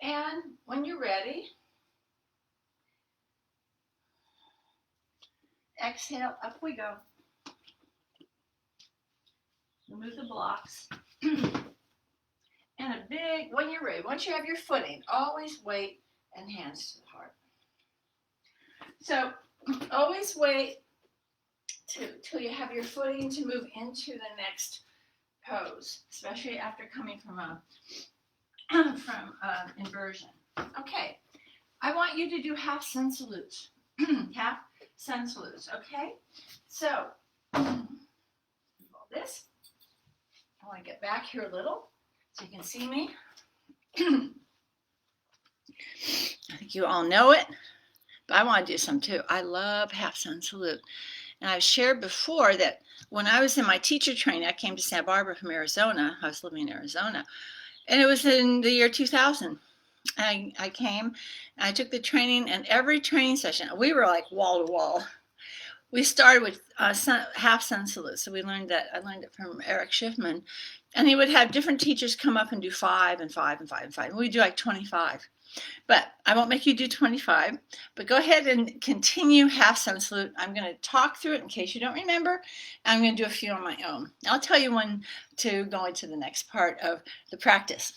And when you're ready, exhale, up we go. Remove the blocks. And a big, when you're ready, once you have your footing, always weight and hands to the heart. So always wait till you have your footing to move into the next pose, especially after coming from inversion. Okay, I want you to do half sun salutes. Half sun salutes, okay? So, this. I want to get back here a little so you can see me. I think you all know it, but I want to do some too. I love half sun salute. And I've shared before that when I was in my teacher training, I came to Santa Barbara from Arizona. I was living in Arizona. And it was in the year 2000. I came, I took the training, and every training session, we were like wall to wall. We started with half sun salute. So I learned it from Eric Schiffman. And he would have different teachers come up and do 5 and 5 and 5 and 5. And we'd do like 25. But I won't make you do 25. But go ahead and continue half sun salute. I'm going to talk through it in case you don't remember. I'm going to do a few on my own. I'll tell you when to go into the next part of the practice.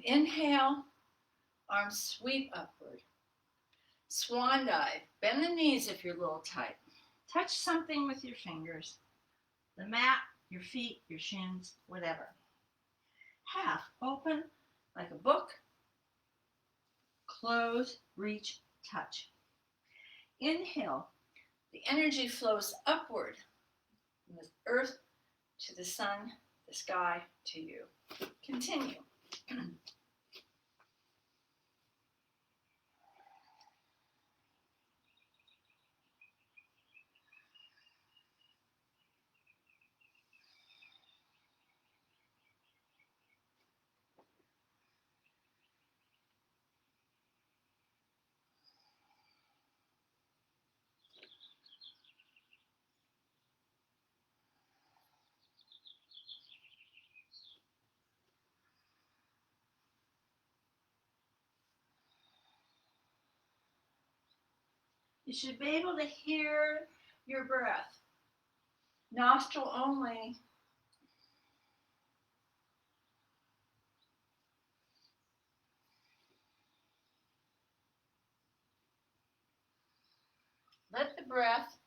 Inhale, arms sweep upward. Swan dive. Bend the knees if you're a little tight. Touch something with your fingers. The mat, your feet, your shins, whatever. Half open like a book. Close, reach, touch. Inhale. The energy flows upward from the earth to the sun, the sky, to you. Continue. You should be able to hear your breath. Nostril only. Let the breath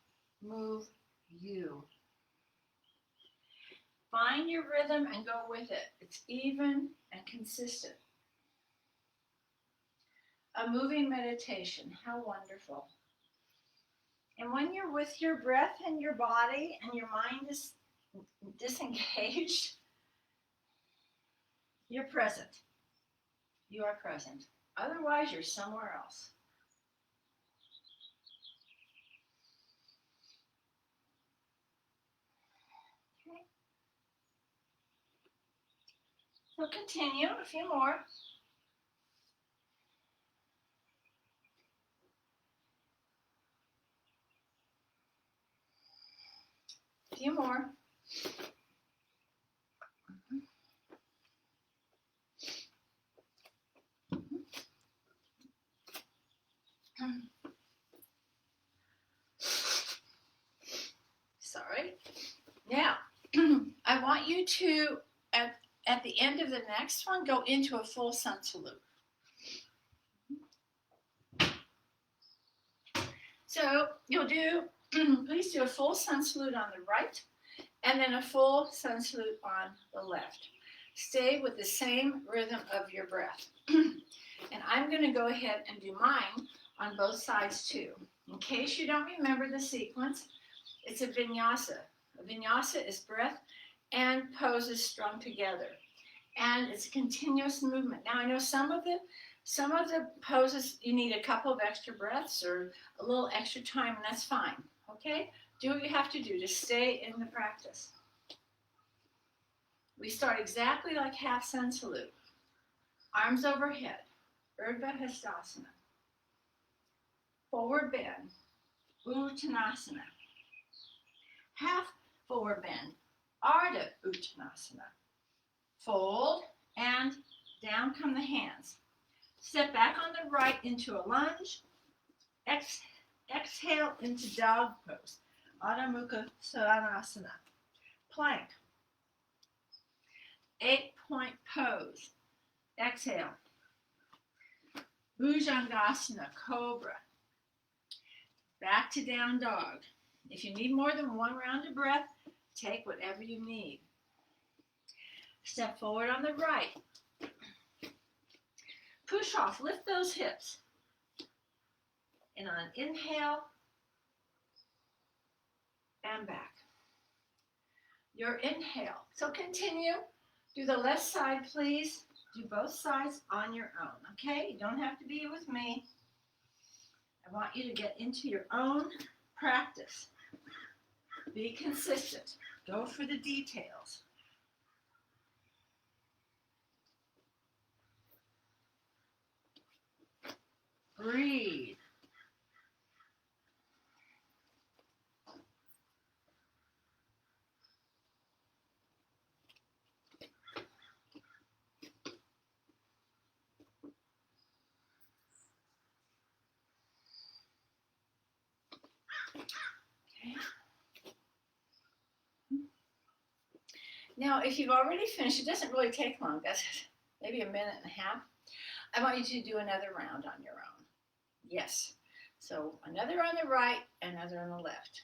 move you. Find your rhythm and go with it. It's even and consistent. A moving meditation. How wonderful. And when you're with your breath and your body and your mind is disengaged, you're present. You are present. Otherwise, you're somewhere else. Okay. We'll continue a few more. A few more. Sorry. Now, I want you to, at the end of the next one, go into a full sun salute. So you'll do, please do a full sun salute on the right, and then a full sun salute on the left. Stay with the same rhythm of your breath. And I'm going to go ahead and do mine on both sides too. In case you don't remember the sequence, It's a vinyasa. A vinyasa is breath and poses strung together. And it's a continuous movement. Now I know some of the poses you need a couple of extra breaths or a little extra time, and that's fine. Okay? Do what you have to do to stay in the practice. We start exactly like half sun salute. Arms overhead, Urdhva Hastasana. Forward bend, Uttanasana. Half forward bend, Ardha Uttanasana. Fold and down come the hands. Step back on the right into a lunge. Exhale into dog pose, Adho Mukha Svanasana. Plank. 8-point pose. Exhale. Bhujangasana, cobra. Back to down dog. If you need more than one round of breath, take whatever you need. Step forward on the right. Push off, lift those hips. And on an inhale, and back. Your inhale. So continue. Do the left side, please. Do both sides on your own, okay? You don't have to be with me. I want you to get into your own practice. Be consistent. Go for the details. Breathe. Now, if you've already finished, it doesn't really take long, does it? Maybe a minute and a half. I want you to do another round on your own. Yes. So another on the right, another on the left.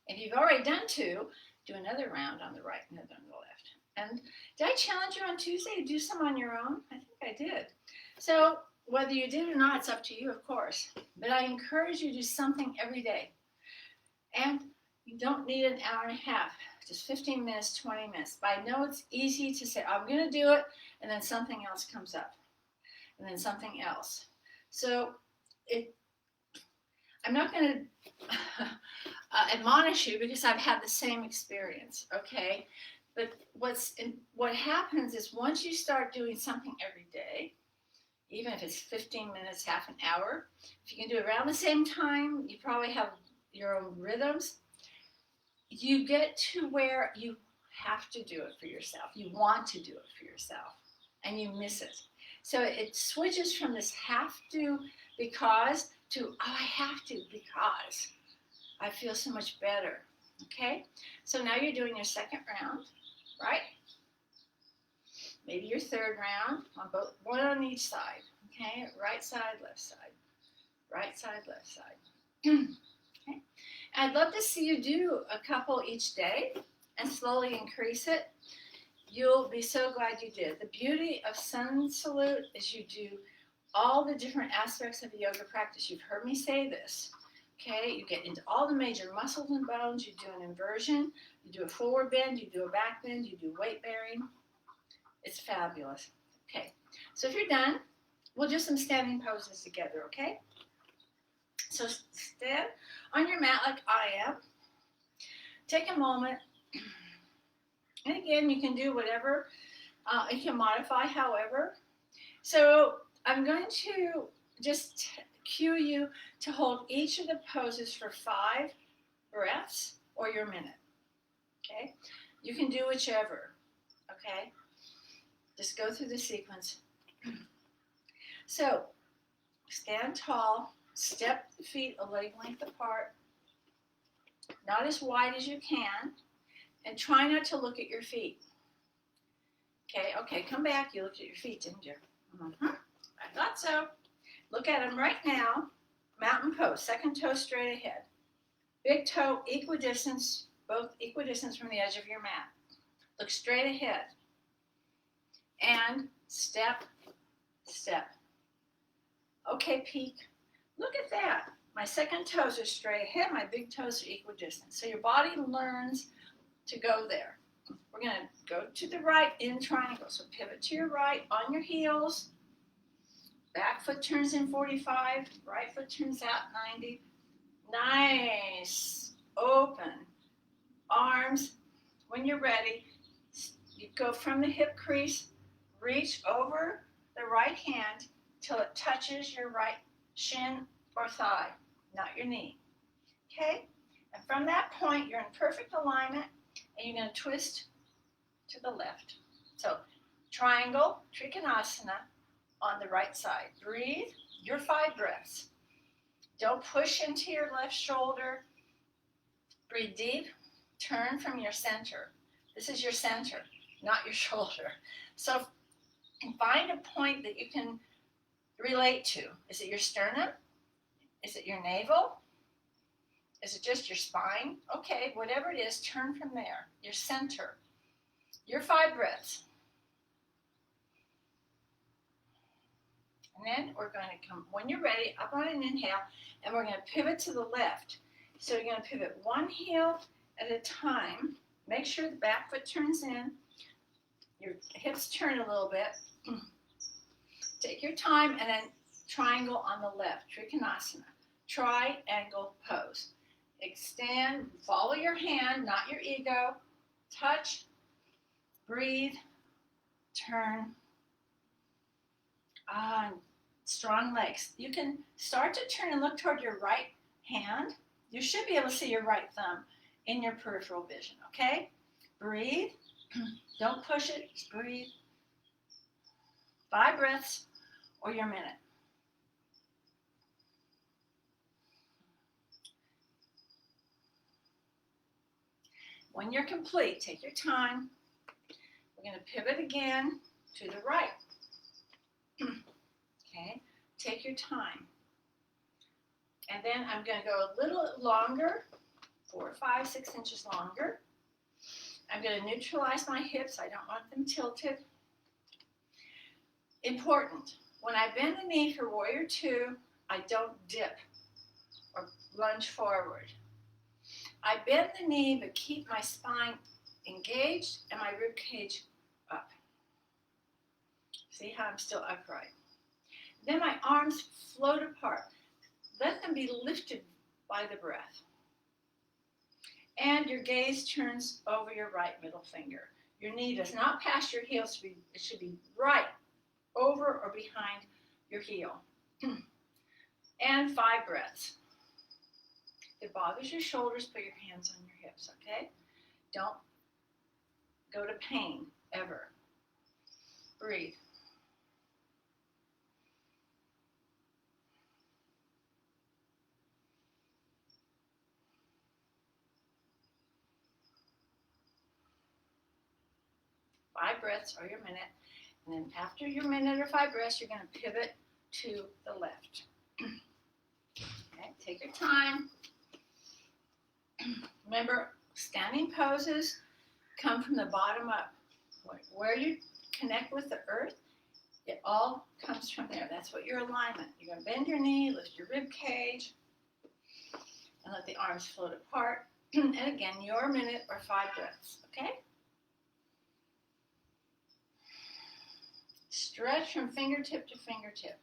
If you've already done two, do another round on the right, another on the left. And did I challenge you on Tuesday to do some on your own? I think I did. So whether you did or not, it's up to you, of course. But I encourage you to do something every day. And you don't need an hour and a half. Just 15 minutes, 20 minutes. But I know it's easy to say, I'm going to do it, and then something else comes up. And then something else. So I'm not going to admonish you because I've had the same experience, okay? But what happens is once you start doing something every day, even if it's 15 minutes, half an hour, if you can do it around the same time, you probably have your own rhythms. You get to where you have to do it for yourself. You want to do it for yourself, and you miss it. So it switches from this have to because to, oh, I have to because I feel so much better, okay? So now you're doing your second round, right? Maybe your third round, on both, one on each side, okay? Right side, left side, right side, left side. Okay? I'd love to see you do a couple each day and slowly increase it. You'll be so glad you did. The beauty of Sun Salute is you do all the different aspects of the yoga practice. You've heard me say this, okay? You get into all the major muscles and bones. You do an inversion. You do a forward bend. You do a back bend. You do weight bearing. It's fabulous. Okay, so if you're done, we'll do some standing poses together, okay? So stand on your mat like I am. Take a moment. And again, you can do whatever. You can modify however. So I'm going to just cue you to hold each of the poses for 5 breaths or your minute. Okay? You can do whichever. Okay? Just go through the sequence. So stand tall. Step the feet a leg length apart. Not as wide as you can. And try not to look at your feet. Okay, come back. You looked at your feet, didn't you? I thought so. Look at them right now. Mountain pose, second toe straight ahead. Big toe equidistance, both equidistant from the edge of your mat. Look straight ahead. And step, step. Okay, peek. Look at that. My second toes are straight ahead, my big toes are equidistant. So your body learns to go there. We're going to go to the right in triangle. So pivot to your right on your heels. Back foot turns in 45. Right foot turns out 90. Nice. Open. Arms. When you're ready, you go from the hip crease. Reach over the right hand till it touches your right shin or thigh, not your knee. Okay? And from that point, you're in perfect alignment, and you're going to twist to the left. So triangle, Trikonasana on the right side. Breathe your 5 breaths. Don't push into your left shoulder. Breathe deep. Turn from your center. This is your center, not your shoulder. So find a point that you can relate to. Is it your sternum? Is it your navel? Is it just your spine? Okay, whatever it is, turn from there. Your center. Your 5 breaths. And then we're going to come, when you're ready, up on an inhale, and we're going to pivot to the left. So you're going to pivot one heel at a time. Make sure the back foot turns in. Your hips turn a little bit. Take your time, and then triangle on the left, Trikonasana. Triangle pose. Extend, follow your hand, not your ego. Touch, breathe, turn. Strong legs. You can start to turn and look toward your right hand. You should be able to see your right thumb in your peripheral vision, okay? Breathe. Don't push it, just breathe. 5 breaths or your minute. When you're complete, take your time. We're going to pivot again to the right. Okay, take your time. And then I'm going to go a little longer, 4, 5, 6 inches longer. I'm going to neutralize my hips. I don't want them tilted. Important, when I bend the knee for Warrior 2, I don't dip or lunge forward. I bend the knee but keep my spine engaged and my rib cage up. See how I'm still upright. Then my arms float apart. Let them be lifted by the breath. And your gaze turns over your right middle finger. Your knee does not pass your heel. It should be right over or behind your heel. And 5 breaths. If it bothers your shoulders, put your hands on your hips, okay? Don't go to pain, ever. Breathe. Five breaths or your minute. And then after your minute or 5 breaths, you're going to pivot to the left. Okay, take your time. Remember, standing poses come from the bottom up. Where you connect with the earth, it all comes from there. That's what your alignment. You're going to bend your knee, lift your rib cage, and let the arms float apart. And again, your minute or 5 breaths, okay? Stretch from fingertip to fingertip.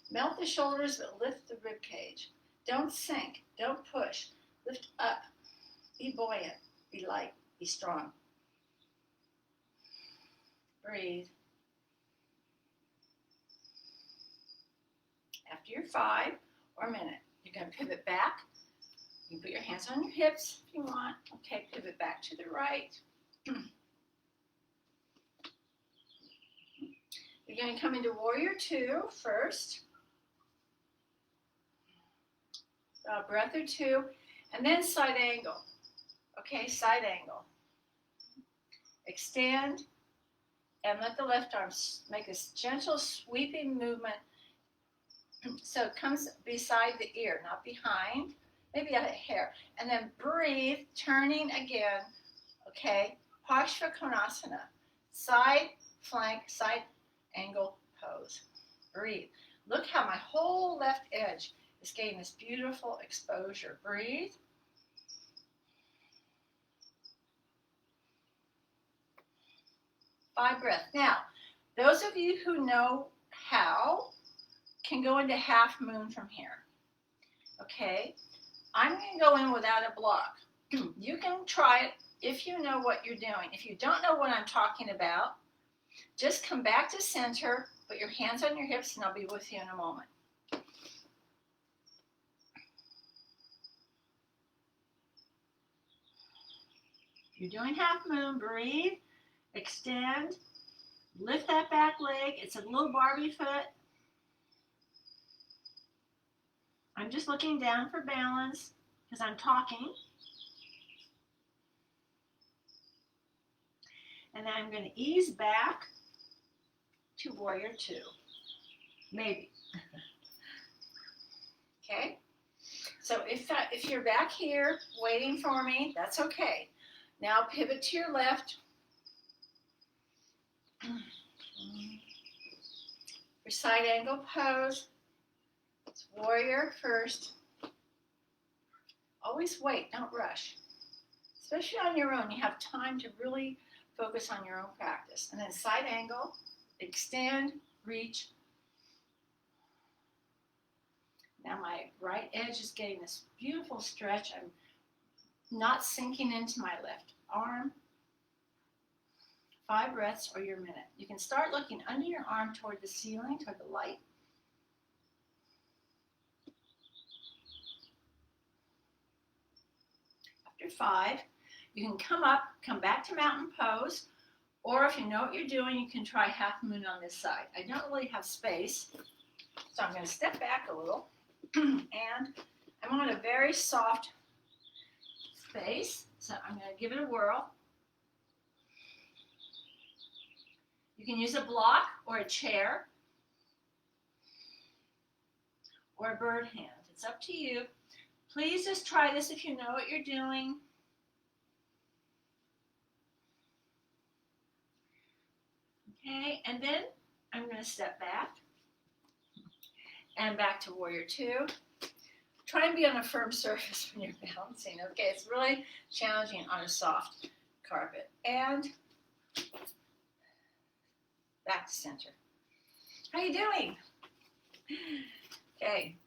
Melt the shoulders, but lift the rib cage. Don't sink. Don't push. Lift up. Be buoyant. Be light. Be strong. Breathe. After your 5 or minute, you're going to pivot back. You can put your hands on your hips if you want. Okay, pivot back to the right. You're going to come into Warrior 2 first. A breath or 2, and then side angle. Okay, side angle. Extend and let the left arm make a gentle sweeping movement. So it comes beside the ear, not behind, maybe a hair. And then breathe, turning again. Okay, Parsvakonasana. Side, flank, side angle pose. Breathe. Look how my whole left edge is getting this beautiful exposure. Breathe. Five breaths. Now, those of you who know how can go into half moon from here. Okay? I'm going to go in without a block. You can try it if you know what you're doing. If you don't know what I'm talking about, just come back to center, put your hands on your hips, and I'll be with you in a moment. You're doing half moon. Breathe, extend, lift that back leg. It's a little Barbie foot. I'm just looking down for balance because I'm talking. And then I'm going to ease back to warrior two. Maybe. Okay? So if you're back here waiting for me, that's okay. Now pivot to your left. Your side angle pose. It's warrior first. Always wait, don't rush. Especially on your own, you have time to really focus on your own practice. And then side angle, extend, reach. Now my right edge is getting this beautiful stretch. I'm not sinking into my left arm. 5 breaths or your minute. You can start looking under your arm toward the ceiling, toward the light. After 5, you can come up, come back to mountain pose, or if you know what you're doing, you can try half moon on this side. I don't really have space, so I'm going to step back a little, and I'm on a very soft space, so I'm going to give it a whirl. You can use a block or a chair or a bird hand. It's up to you. Please just try this if you know what you're doing. Okay, and then I'm going to step back and back to warrior two. Try and be on a firm surface when you're balancing. Okay, it's really challenging on a soft carpet. And back to center. How you doing? Okay.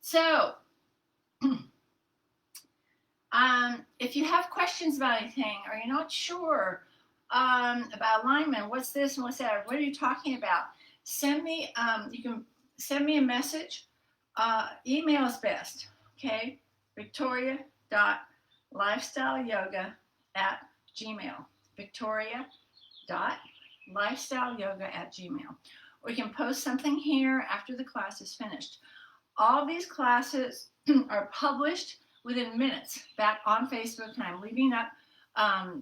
So, if you have questions about anything or you're not sure about alignment, what's this and what's that, what are you talking about? Send me, you can send me a message. Email is best, okay? Victoria.lifestyleyoga@gmail. Victoria.lifestyleyoga@gmail. Or you can post something here after the class is finished. All these classes are published within minutes back on Facebook, and I'm leaving up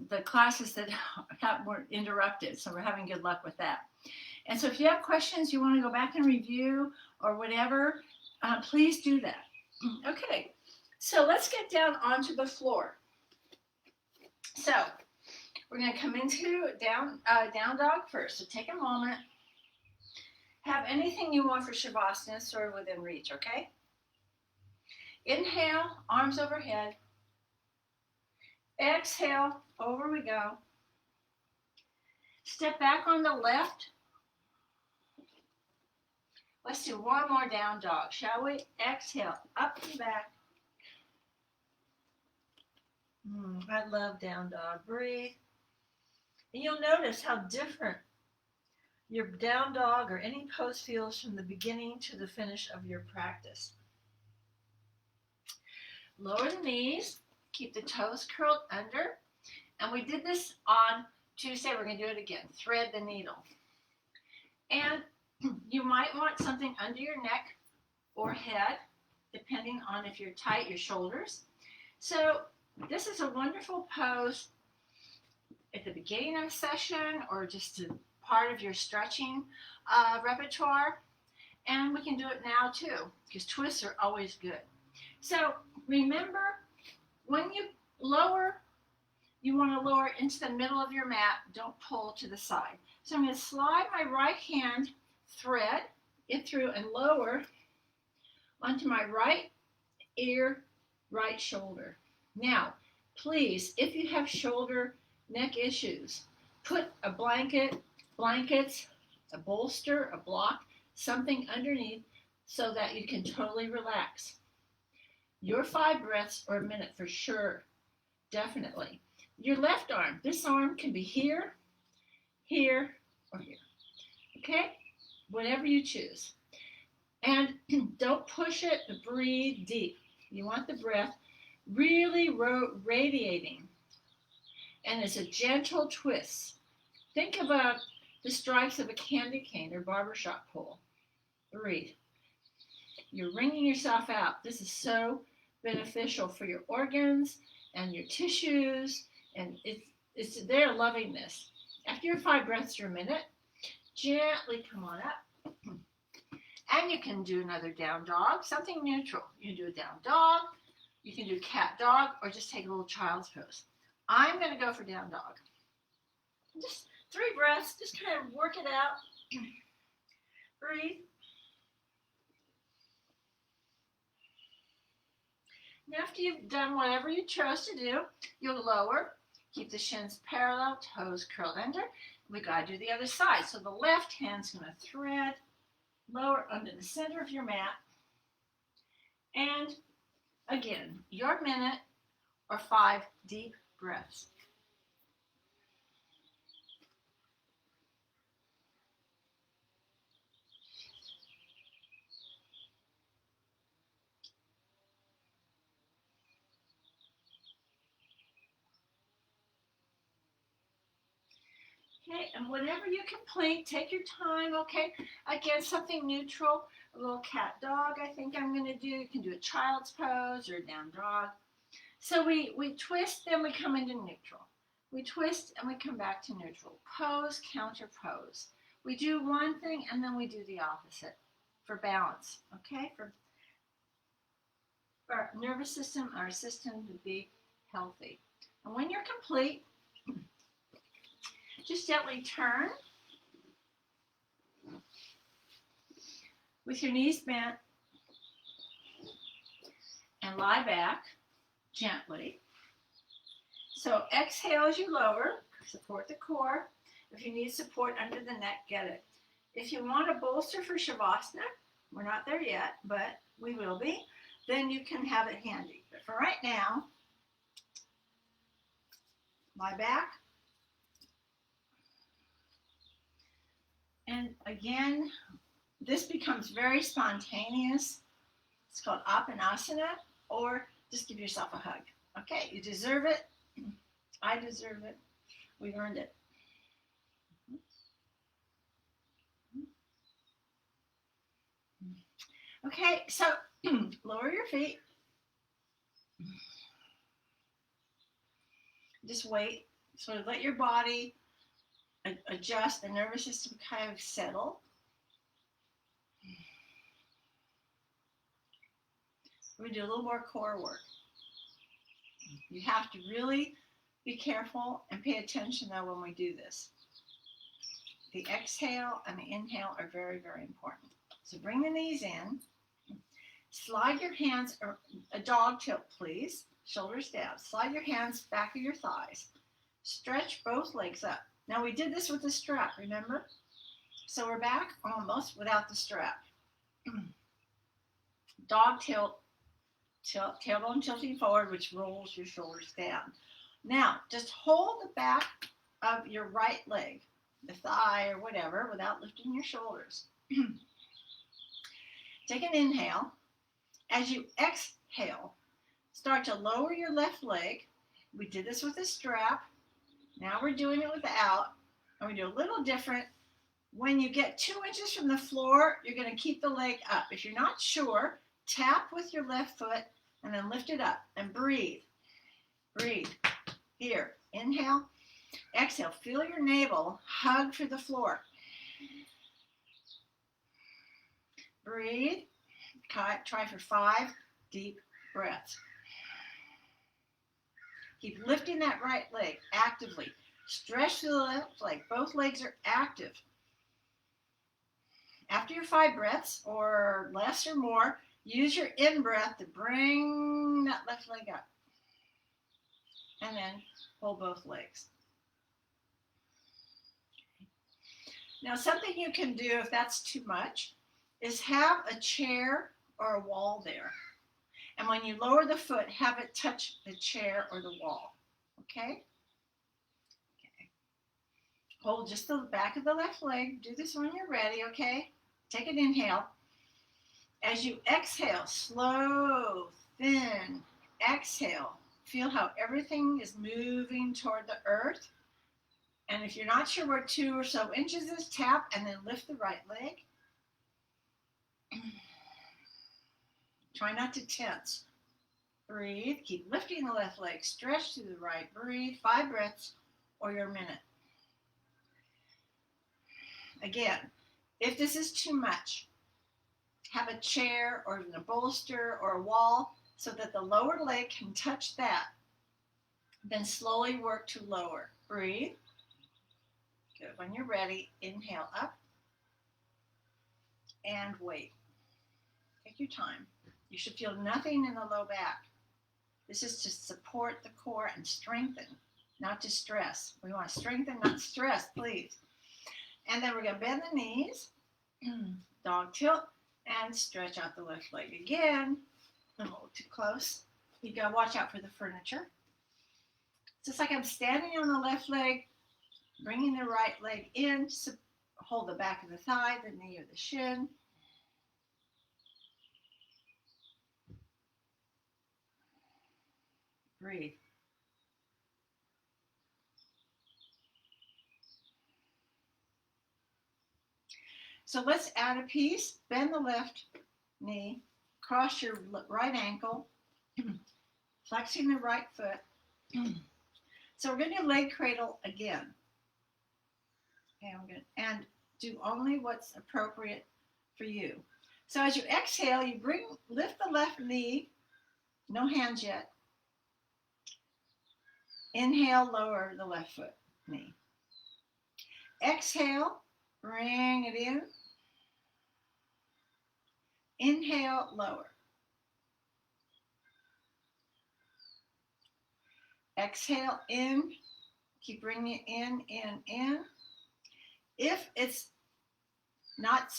the classes that were interrupted, so we're having good luck with that. And so if you have questions, you want to go back and review or whatever, please do that. Okay, so let's get down onto the floor. So we're going to come into down dog first. So take a moment. Have anything you want for Shavasana sort of within reach, okay? Inhale, arms overhead. Exhale, over we go. Step back on the left. Let's do one more down dog, shall we? Exhale, up and back. I love down dog. Breathe. And you'll notice how different your down dog or any pose feels from the beginning to the finish of your practice. Lower the knees, keep the toes curled under. And we did this on Tuesday. We're going to do it again. Thread the needle. And you might want something under your neck or head, depending on if you're tight, your shoulders. So this is a wonderful pose at the beginning of a session or just a part of your stretching repertoire. And we can do it now too, because twists are always good. So remember, when you lower, you want to lower into the middle of your mat. Don't pull to the side. So I'm going to slide my right hand, thread it through and lower onto my right ear, right shoulder. Now, please, if you have shoulder neck issues, put a blankets, a bolster, a block, something underneath so that you can totally relax. Your 5 breaths or a minute for sure, definitely. Your left arm, this arm can be here, here, or here. Okay? Whatever you choose. And don't push it, but breathe deep. You want the breath really radiating. And it's a gentle twist. Think about the stripes of a candy cane or barbershop pole. Breathe. You're wringing yourself out. This is so beneficial for your organs and your tissues, and they're loving this. After your 5 breaths for a minute, gently come on up. And you can do another down dog, something neutral. You can do a down dog, you can do cat dog, or just take a little child's pose. I'm going to go for down dog. Just 3 breaths, just kind of work it out. Breathe. And after you've done whatever you chose to do, you'll lower, keep the shins parallel, toes curled under. We got to do the other side. So the left hand's going to thread, lower under the center of your mat. And again, your minute or 5 deep breaths. Okay, and whatever you complete, take your time, okay? Again, something neutral, a little cat dog I think I'm going to do. You can do a child's pose or a down dog. So we twist, then we come into neutral. We twist and we come back to neutral. Pose, counter pose. We do one thing and then we do the opposite for balance, okay? For our nervous system, our system to be healthy. And when you're complete, just gently turn with your knees bent and lie back gently. So exhale as you lower, support the core. If you need support under the neck, get it. If you want a bolster for Shavasana, we're not there yet, but we will be, then you can have it handy. But for right now, lie back. And again, this becomes very spontaneous. It's called Apanasana, or just give yourself a hug. Okay, you deserve it. I deserve it. We earned it. Okay, so lower your feet. Just wait. Sort of let your body adjust, the nervous system kind of settle. We're going to do a little more core work. You have to really be careful and pay attention though when we do this. The exhale and the inhale are very, very important. So bring the knees in. Slide your hands, or a dog tilt please, shoulders down. Slide your hands back of your thighs. Stretch both legs up. Now we did this with the strap, remember? So we're back almost without the strap. Dog tilt, tailbone tilting forward, which rolls your shoulders down. Now, just hold the back of your right leg, the thigh or whatever, without lifting your shoulders. Take an inhale. As you exhale, start to lower your left leg. We did this with a strap. Now we're doing it without, and we do a little different. When you get 2 inches from the floor, you're going to keep the leg up. If you're not sure, tap with your left foot and then lift it up and breathe. Breathe. Here, inhale, exhale. Feel your navel hug for the floor. Breathe. Try for 5 deep breaths. Keep lifting that right leg actively. Stretch the left leg. Both legs are active. After your 5 breaths, or less or more, Use your in-breath to bring that left leg up. And then hold both legs. Now, something you can do if that's too much is have a chair or a wall there. And when you lower the foot, have it touch the chair or the wall. Okay? Okay. Hold just the back of the left leg. Do this when you're ready, okay? Take an inhale. As you exhale, slow, thin, exhale. Feel how everything is moving toward the earth. And if you're not sure where 2 or so inches is, tap and then lift the right leg. Try not to tense. Breathe. Keep lifting the left leg. Stretch to the right. Breathe. 5 breaths or your minute. Again, if this is too much, have a chair or even a bolster or a wall so that the lower leg can touch that. Then slowly work to lower. Breathe. Good. When you're ready, inhale up and wait. Take your time. You should feel nothing in the low back. This is to support the core and strengthen, not to stress. We want to strengthen, not stress, please. And then we're going to bend the knees, dog tilt, and stretch out the left leg again. A little too close. You got to watch out for the furniture. It's just like I'm standing on the left leg, bringing the right leg in, hold the back of the thigh, the knee or the shin. Breathe. So let's add a piece. Bend the left knee, cross your right ankle, flexing the right foot. So we're going to do leg cradle again. Okay, I'm good. And do only what's appropriate for you. So as you exhale, you lift the left knee, no hands yet. Inhale, lower the left foot knee. Exhale, bring it in. Inhale, lower. Exhale, in. Keep bringing it in. If it's not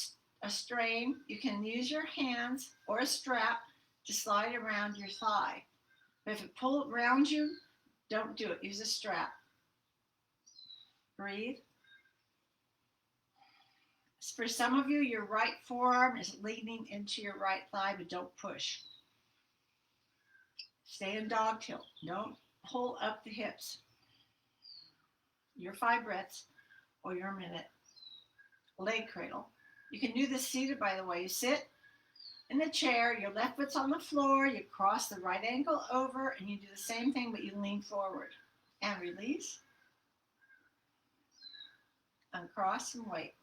a strain, you can use your hands or a strap to slide around your thigh. But if it pulls around you, don't do it. Use a strap. Breathe. For some of you, your right forearm is leaning into your right thigh, but don't push. Stay in dog tilt. Don't pull up the hips. Your 5 breaths or your minute. Leg cradle. You can do this seated, by the way. You sit in the chair, your left foot's on the floor, you cross the right ankle over, and you do the same thing, but you lean forward. And release. Uncross and wait.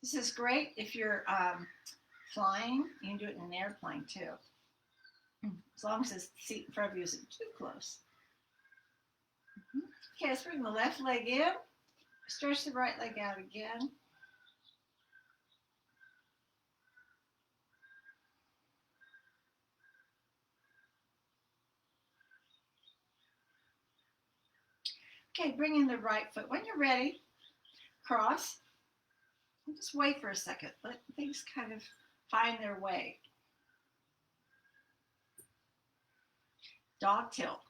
This is great if you're flying. You can do it in an airplane too. As long as the seat in front of you isn't too close. Okay, let's bring the left leg in. Stretch the right leg out again. Okay, bring in the right foot. When you're ready, cross. And just wait for a second. Let things kind of find their way. Dog tilt.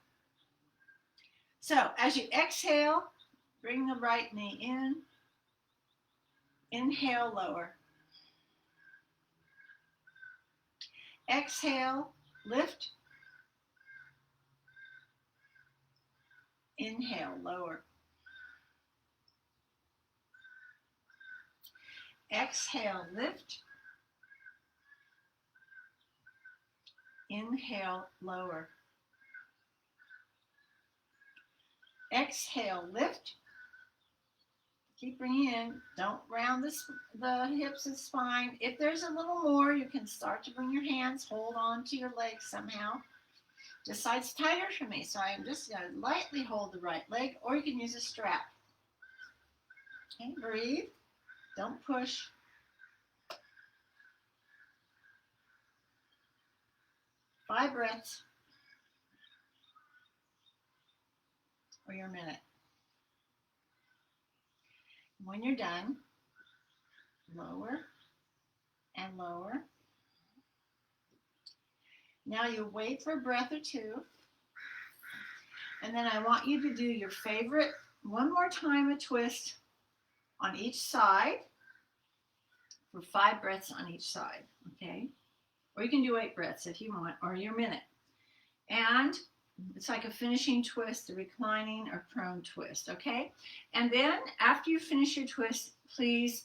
So as you exhale, bring the right knee in. Inhale, lower. Exhale, lift. Inhale, lower. Exhale, lift. Inhale, lower. Exhale, lift. Keep bringing in. Don't round the hips and spine. If there's a little more, you can start to bring your hands, hold on to your legs somehow. This side's tighter for me, so I'm just going to lightly hold the right leg, or you can use a strap. Okay, breathe. Don't push. 5 breaths or your minute. When you're done, lower and lower. Now you wait for a breath or two, and then I want you to do your favorite, one more time a twist on each side for 5 breaths on each side, okay? Or you can do 8 breaths if you want, or your minute. And it's like a finishing twist, a reclining or prone twist, okay? And then after you finish your twist, please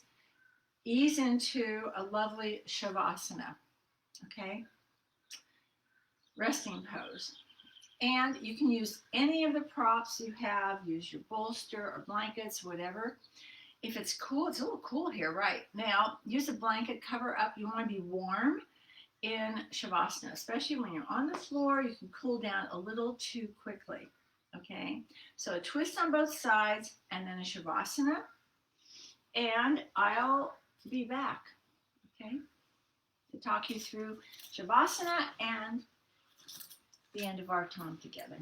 ease into a lovely Shavasana, okay? Resting pose. And you can use any of the props you have, use your bolster or blankets, whatever. If it's cool, it's a little cool here, right? Now, use a blanket, cover up. You want to be warm in Shavasana, especially when you're on the floor. You can cool down a little too quickly, okay? So a twist on both sides and then a Shavasana, and I'll be back, okay, to talk you through Shavasana and the end of our time together.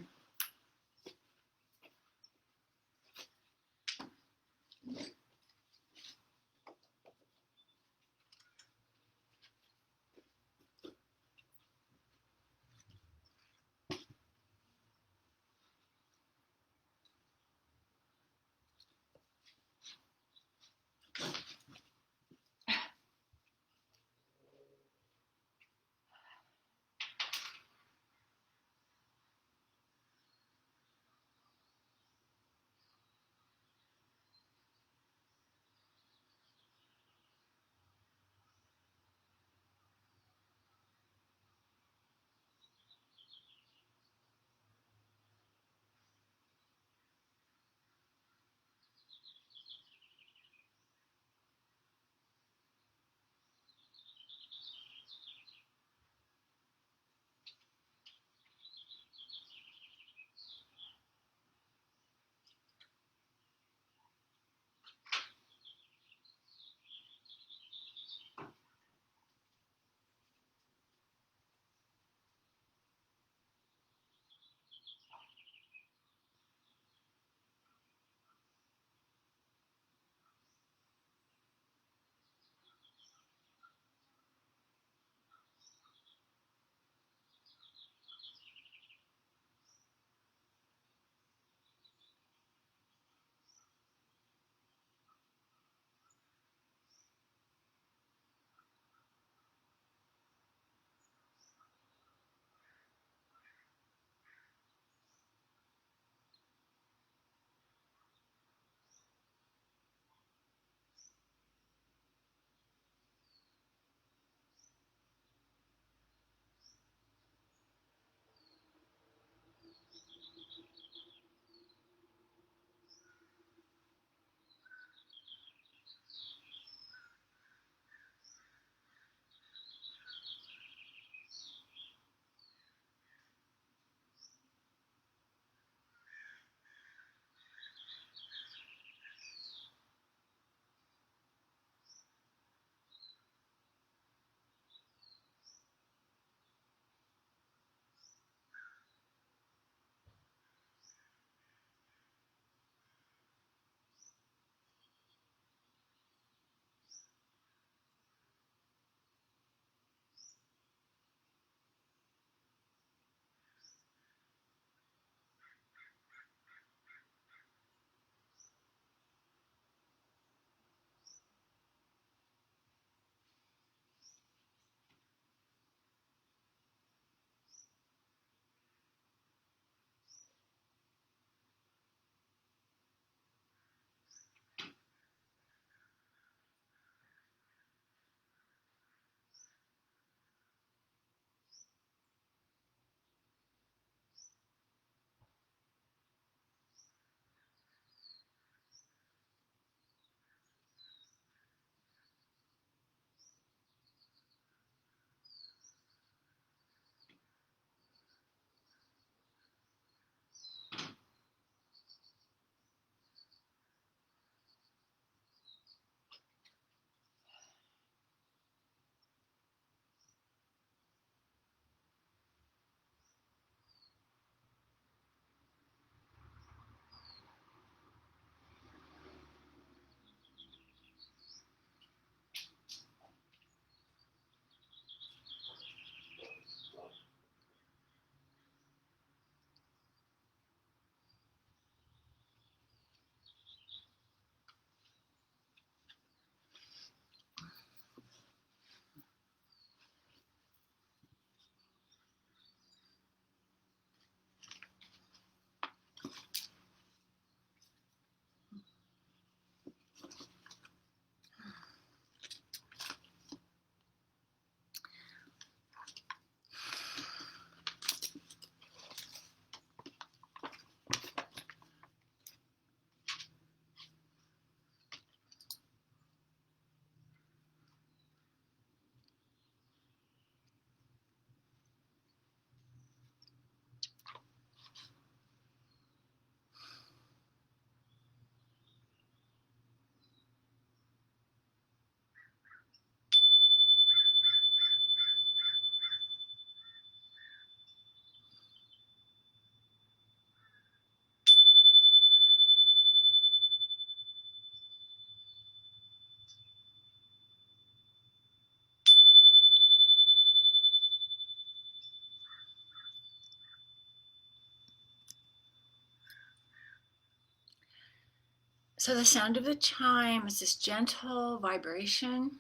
So the sound of the chime is this gentle vibration,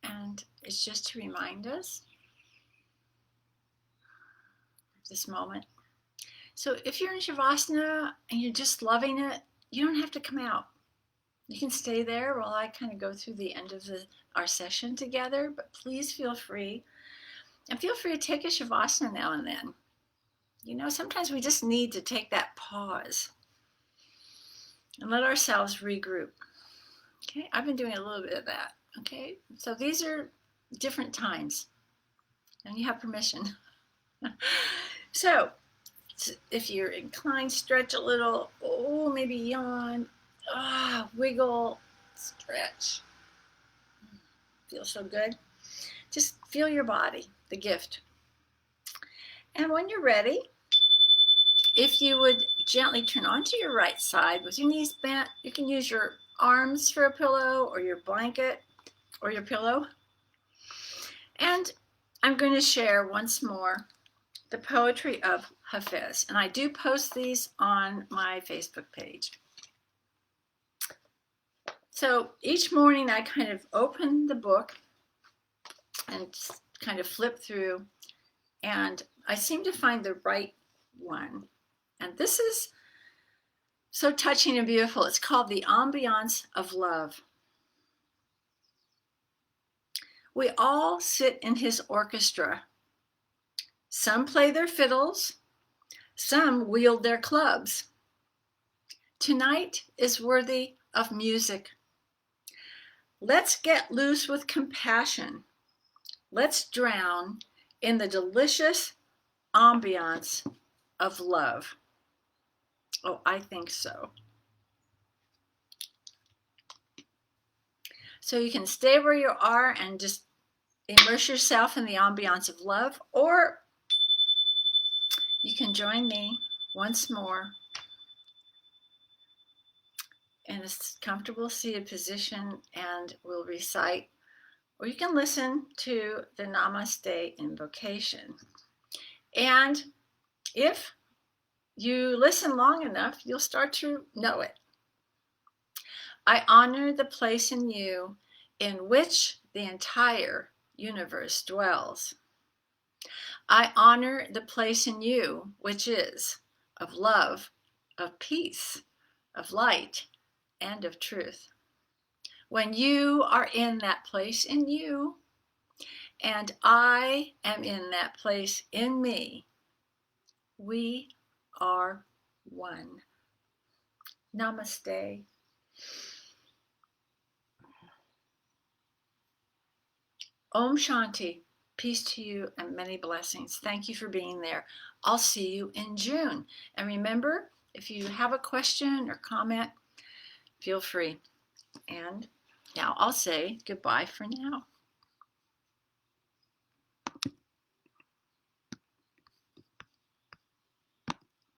and it's just to remind us of this moment. So if you're in Shavasana and you're just loving it, you don't have to come out. You can stay there while I kind of go through the end of our session together, but please feel free. And feel free to take a Shavasana now and then. You know, sometimes we just need to take that pause and let ourselves regroup. Okay, I've been doing a little bit of that. Okay, so these are different times, and you have permission. So, if you're inclined, stretch a little. Oh, maybe yawn. Wiggle, stretch. Feels so good. Just feel your body, the gift. And when you're ready, if you would gently turn onto your right side with your knees bent, you can use your arms for a pillow or your blanket or your pillow. And I'm going to share once more the poetry of Hafiz. And I do post these on my Facebook page. So each morning I kind of open the book and kind of flip through, and I seem to find the right one. And this is so touching and beautiful. It's called The Ambiance of Love. We all sit in his orchestra. Some play their fiddles, some wield their clubs. Tonight is worthy of music. Let's get loose with compassion. Let's drown in the delicious ambiance of love. Oh, I think so. So you can stay where you are and just immerse yourself in the ambiance of love, or you can join me once more in a comfortable seated position, and we'll recite, or you can listen to the Namaste invocation. And if you listen long enough, you'll start to know it. I honor the place in you in which the entire universe dwells. I honor the place in you which is of love, of peace, of light, and of truth. When you are in that place in you, and I am in that place in me, we are one. Namaste. Om Shanti. Peace to you and many blessings. Thank you for being there. I'll see you in June. And remember, if you have a question or comment, feel free. And now I'll say goodbye for now.